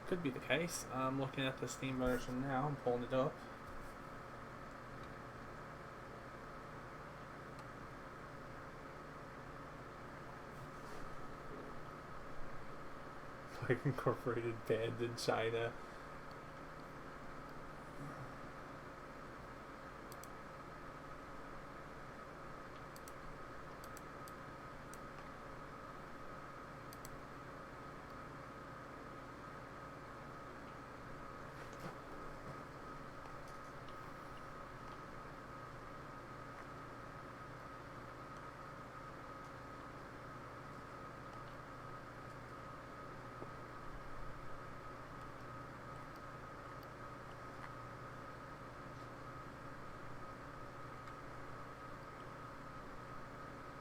Could be the case. I'm looking at the Steam version now. I'm pulling it up. Like Incorporated banned in China.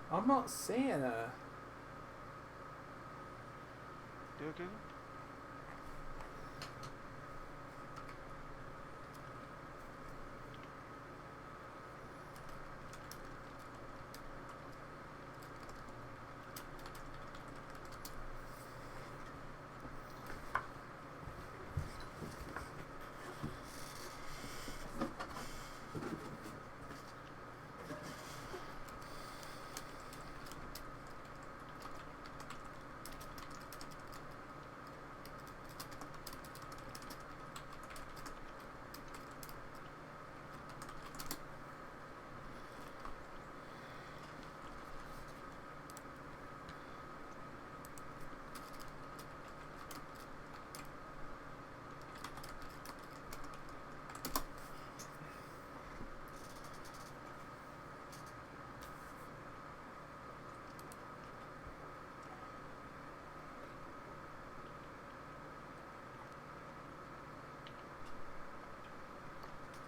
I'm not seeing a... Do a Google?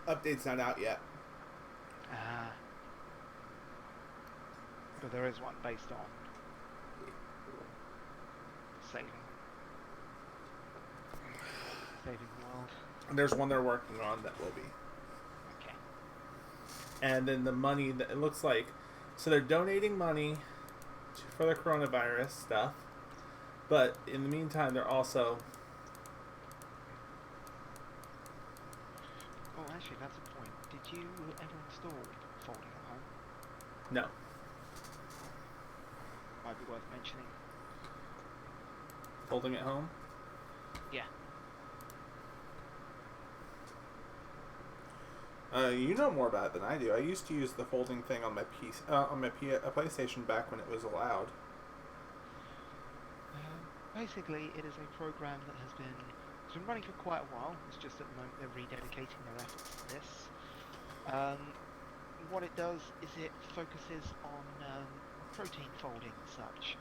Update's not out yet. Ah. But there is one based on saving the world. There's one they're working on that will be. Okay. And then the money that it looks like, so they're donating money for the coronavirus stuff, but in the meantime they're also... Oh, actually, that's a point. Did you ever install folding at home? No. Might be worth mentioning. Folding at home? Yeah. You know more about it than I do. I used to use the folding thing on my PlayStation back when it was allowed. Basically, it is a program that has been running for quite a while. It's just at the moment they're rededicating their efforts to this. What it does is it focuses on protein folding and such.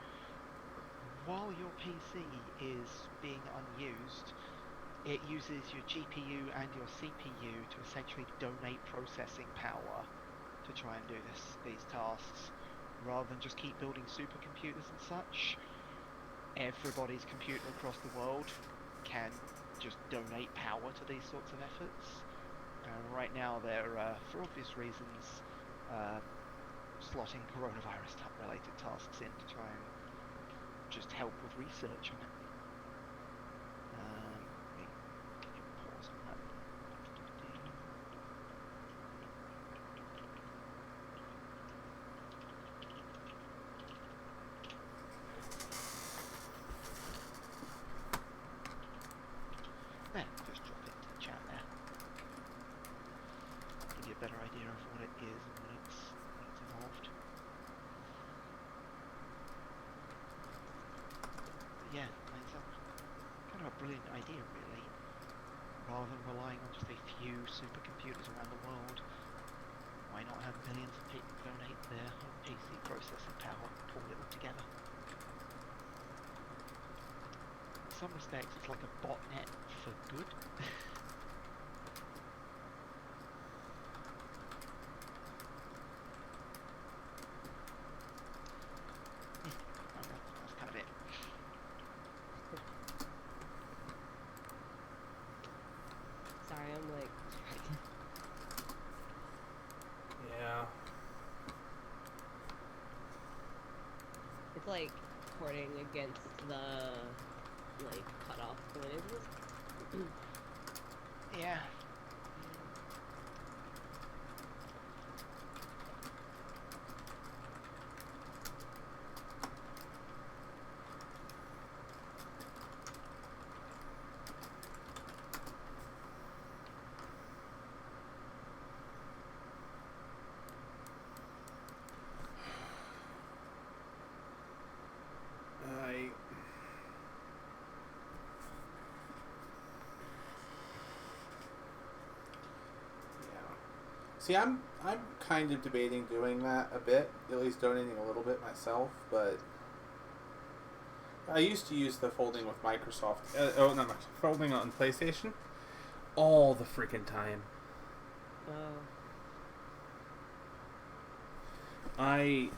While your PC is being unused, it uses your GPU and your CPU to essentially donate processing power to try and do these tasks, rather than just keep building supercomputers and such. Everybody's computer across the world can just donate power to these sorts of efforts. Right now they're, for obvious reasons, slotting coronavirus-related tasks in to try and just help with research on it. Can you pause on that? better idea of what it is and when it's evolved. But yeah, I mean, it's kind of a brilliant idea, really. Rather than relying on just a few supercomputers around the world, why not have millions of people donate their PC processing power and pull it all together? In some respects, it's like a botnet for good. That's kind of it. Sorry, I'm like. Yeah. It's like recording against the like cutoff point. Yeah. See, I'm kind of debating doing that a bit, at least donating a little bit myself, but I used to use the folding with Microsoft. Folding on PlayStation all the freaking time. Oh. I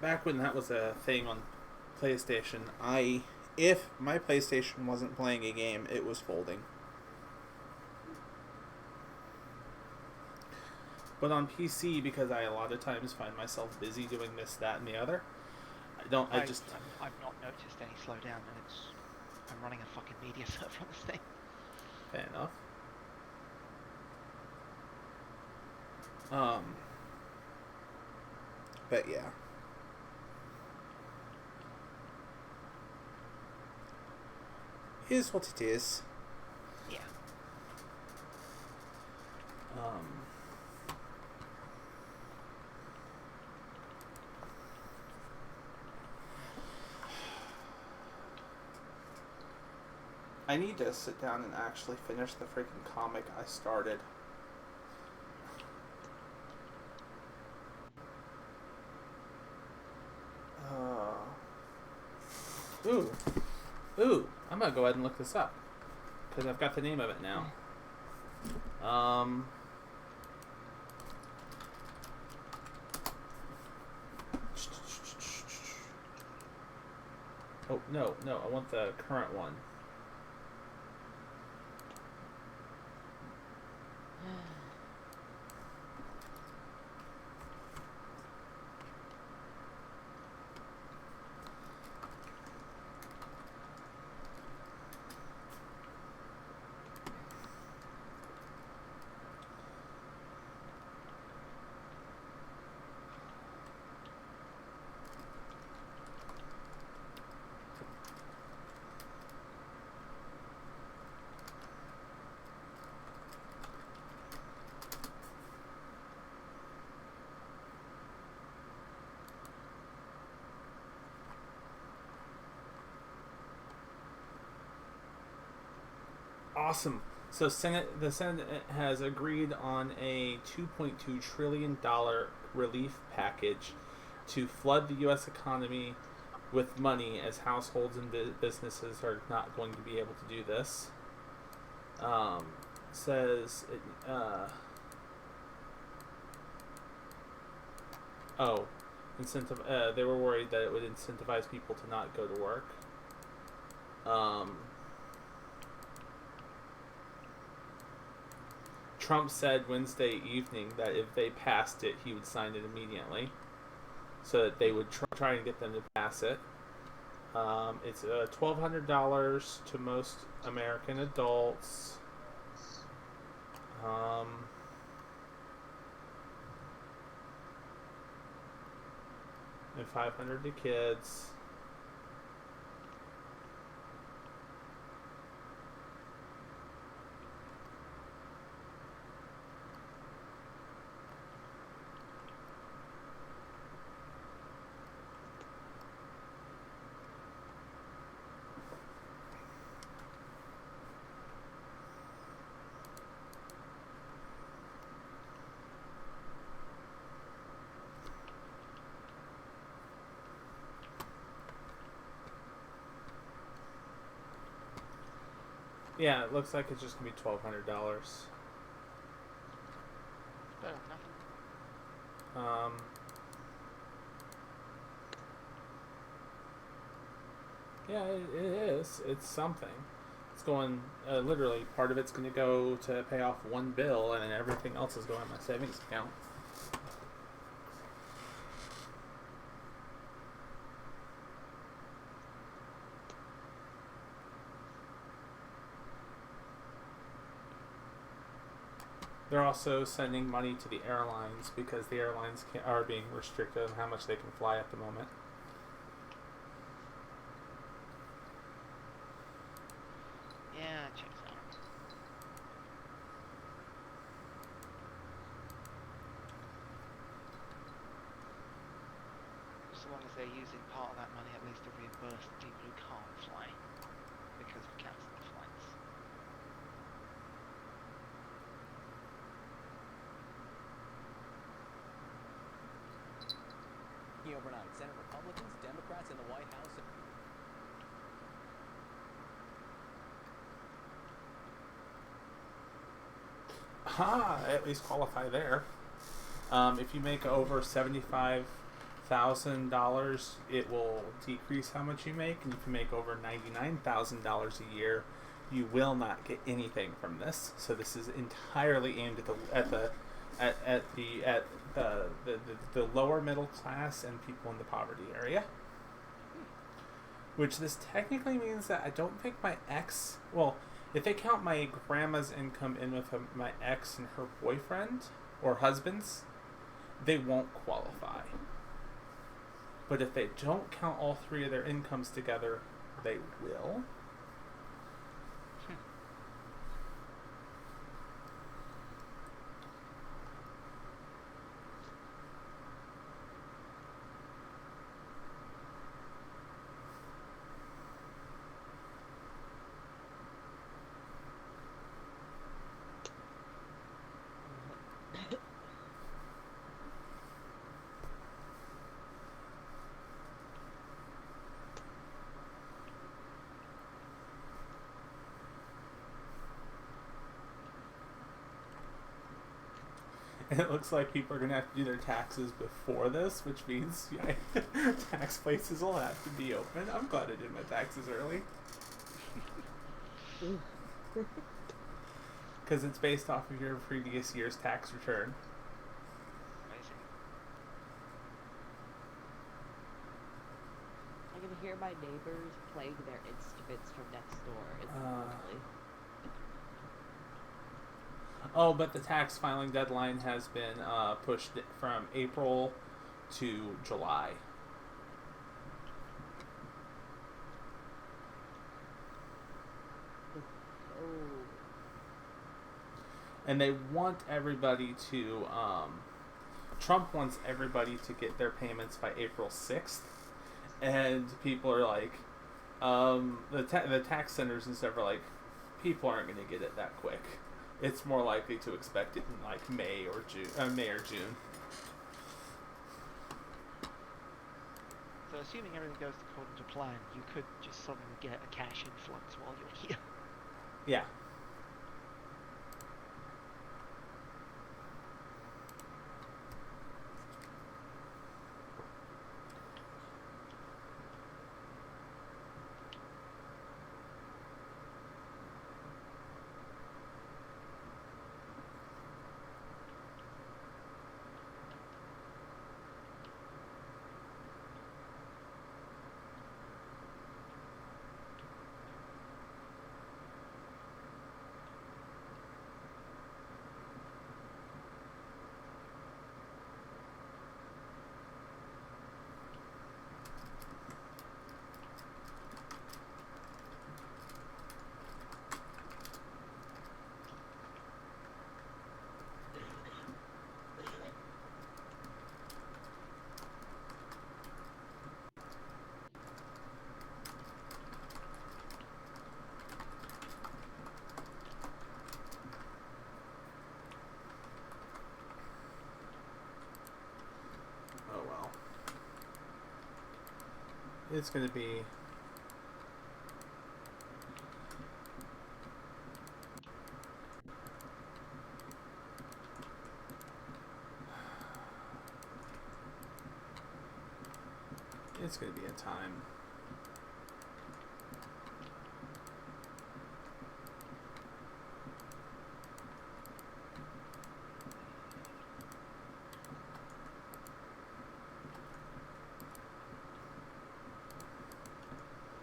back when that was a thing on PlayStation, if my PlayStation wasn't playing a game, it was folding. But on PC, because I a lot of times find myself busy doing this, that, and the other, I've not noticed any slowdown, and I'm running a fucking media server on this thing. Fair enough. But yeah. Here's what it is. Yeah. I need to sit down and actually finish the freaking comic I started. Ooh, I'm gonna go ahead and look this up because I've got the name of it now. Oh, no, I want the current one. Awesome. So the Senate has agreed on a $2.2 trillion relief package to flood the U.S. economy with money, as households and businesses are not going to be able to do this. Says it, they were worried that it would incentivize people to not go to work. Trump said Wednesday evening that if they passed it, he would sign it immediately, so that they would try and get them to pass it. It's $1,200 to most American adults. And $500 to kids. Yeah, it looks like it's just gonna be $1,200. Better than nothing. Yeah, it is. It's something. It's going, literally, part of it's going to go to pay off one bill, and then everything else is going in my savings account. They're also sending money to the airlines because the airlines are being restricted on how much they can fly at the moment. Yeah, it checks out. So long as they're using part of that money at least to reimburse the people who can't fly because of cancelled flights. Overnight, Senate Republicans, Democrats in the White House. At least qualify there. If you make over $75,000, it will decrease how much you make, and if you make over $99,000 a year, you will not get anything from this. So this is entirely aimed at the lower middle class and people in the poverty area. Which this technically means that I don't think my ex, well, if they count my grandma's income in with my ex and her boyfriend or husbands, they won't qualify. But if they don't count all three of their incomes together, they will. And it looks like people are going to have to do their taxes before this, which means tax places will have to be open. I'm glad I did my taxes early. Because it's based off of your previous year's tax return. Amazing. I can hear my neighbors playing their instruments from next door. It's lovely. Oh, but the tax filing deadline has been pushed from April to July. Oh. And they want everybody to... Trump wants everybody to get their payments by April 6th. And people are like... the tax centers and stuff are like, people aren't going to get it that quick. It's more likely to expect it in like May or June. So assuming everything goes according to plan, you could just suddenly get a cash influx while you're here. Yeah. It's going to be... it's going to be in time.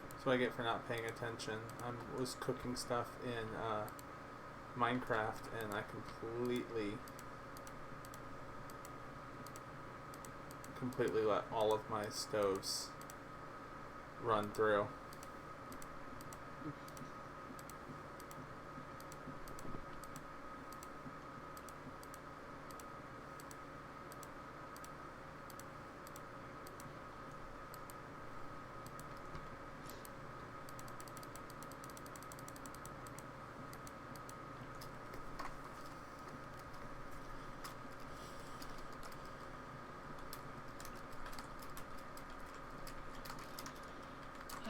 That's what I get for not paying attention. I was cooking stuff in Minecraft, and I completely let all of my stoves run through.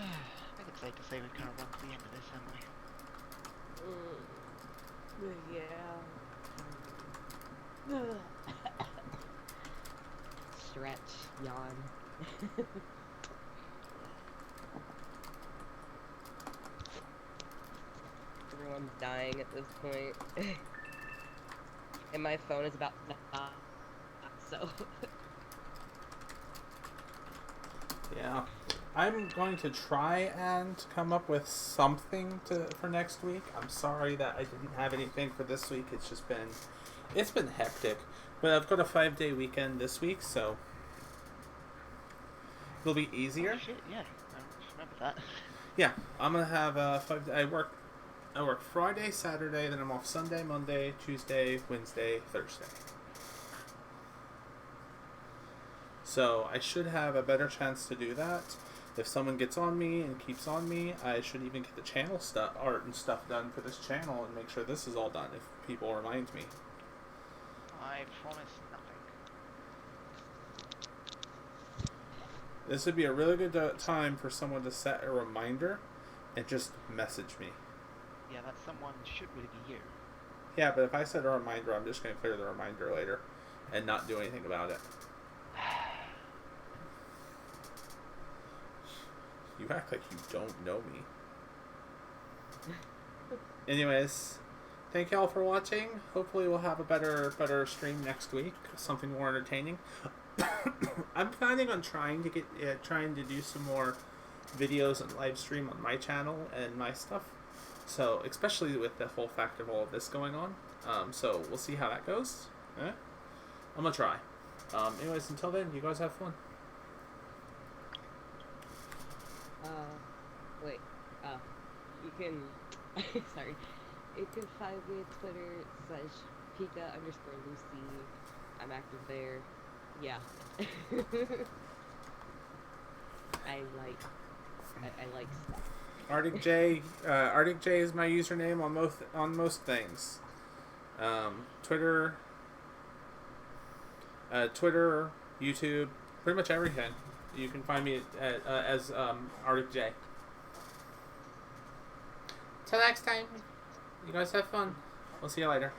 I think it's safe to say we've kind of run to the end of this, haven't we? Yeah. Stretch, yawn. Everyone's dying at this point. And my phone is about to die, so... Yeah. I'm going to try and come up with something for next week. I'm sorry that I didn't have anything for this week. It's been hectic. But I've got a 5-day weekend this week, so it'll be easier. Oh, shit, yeah. I just remember that. Yeah, I'm gonna have 5 days. I work Friday, Saturday, then I'm off Sunday, Monday, Tuesday, Wednesday, Thursday. So I should have a better chance to do that. If someone gets on me and keeps on me, I should even get the channel art and stuff done for this channel and make sure this is all done if people remind me. I promise nothing. This would be a really good time for someone to set a reminder and just message me. Yeah, that someone should really be you. Yeah, but if I set a reminder, I'm just going to clear the reminder later and not do anything about it. You act like you don't know me. Anyways, thank y'all for watching. Hopefully we'll have a better stream next week. Something more entertaining. I'm planning on trying to do some more videos and live stream on my channel and my stuff. So, especially with the whole fact of all of this going on. So we'll see how that goes. I'm gonna try. Anyways, until then, you guys have fun. Wait, you can, sorry, you can find me at Twitter /Pika_Lucy, I'm active there, yeah. I like stuff. Arctic J is my username on most things. Twitter, YouTube, pretty much everything. You can find me as Arctic J. Till next time, you guys have fun. We'll see you later.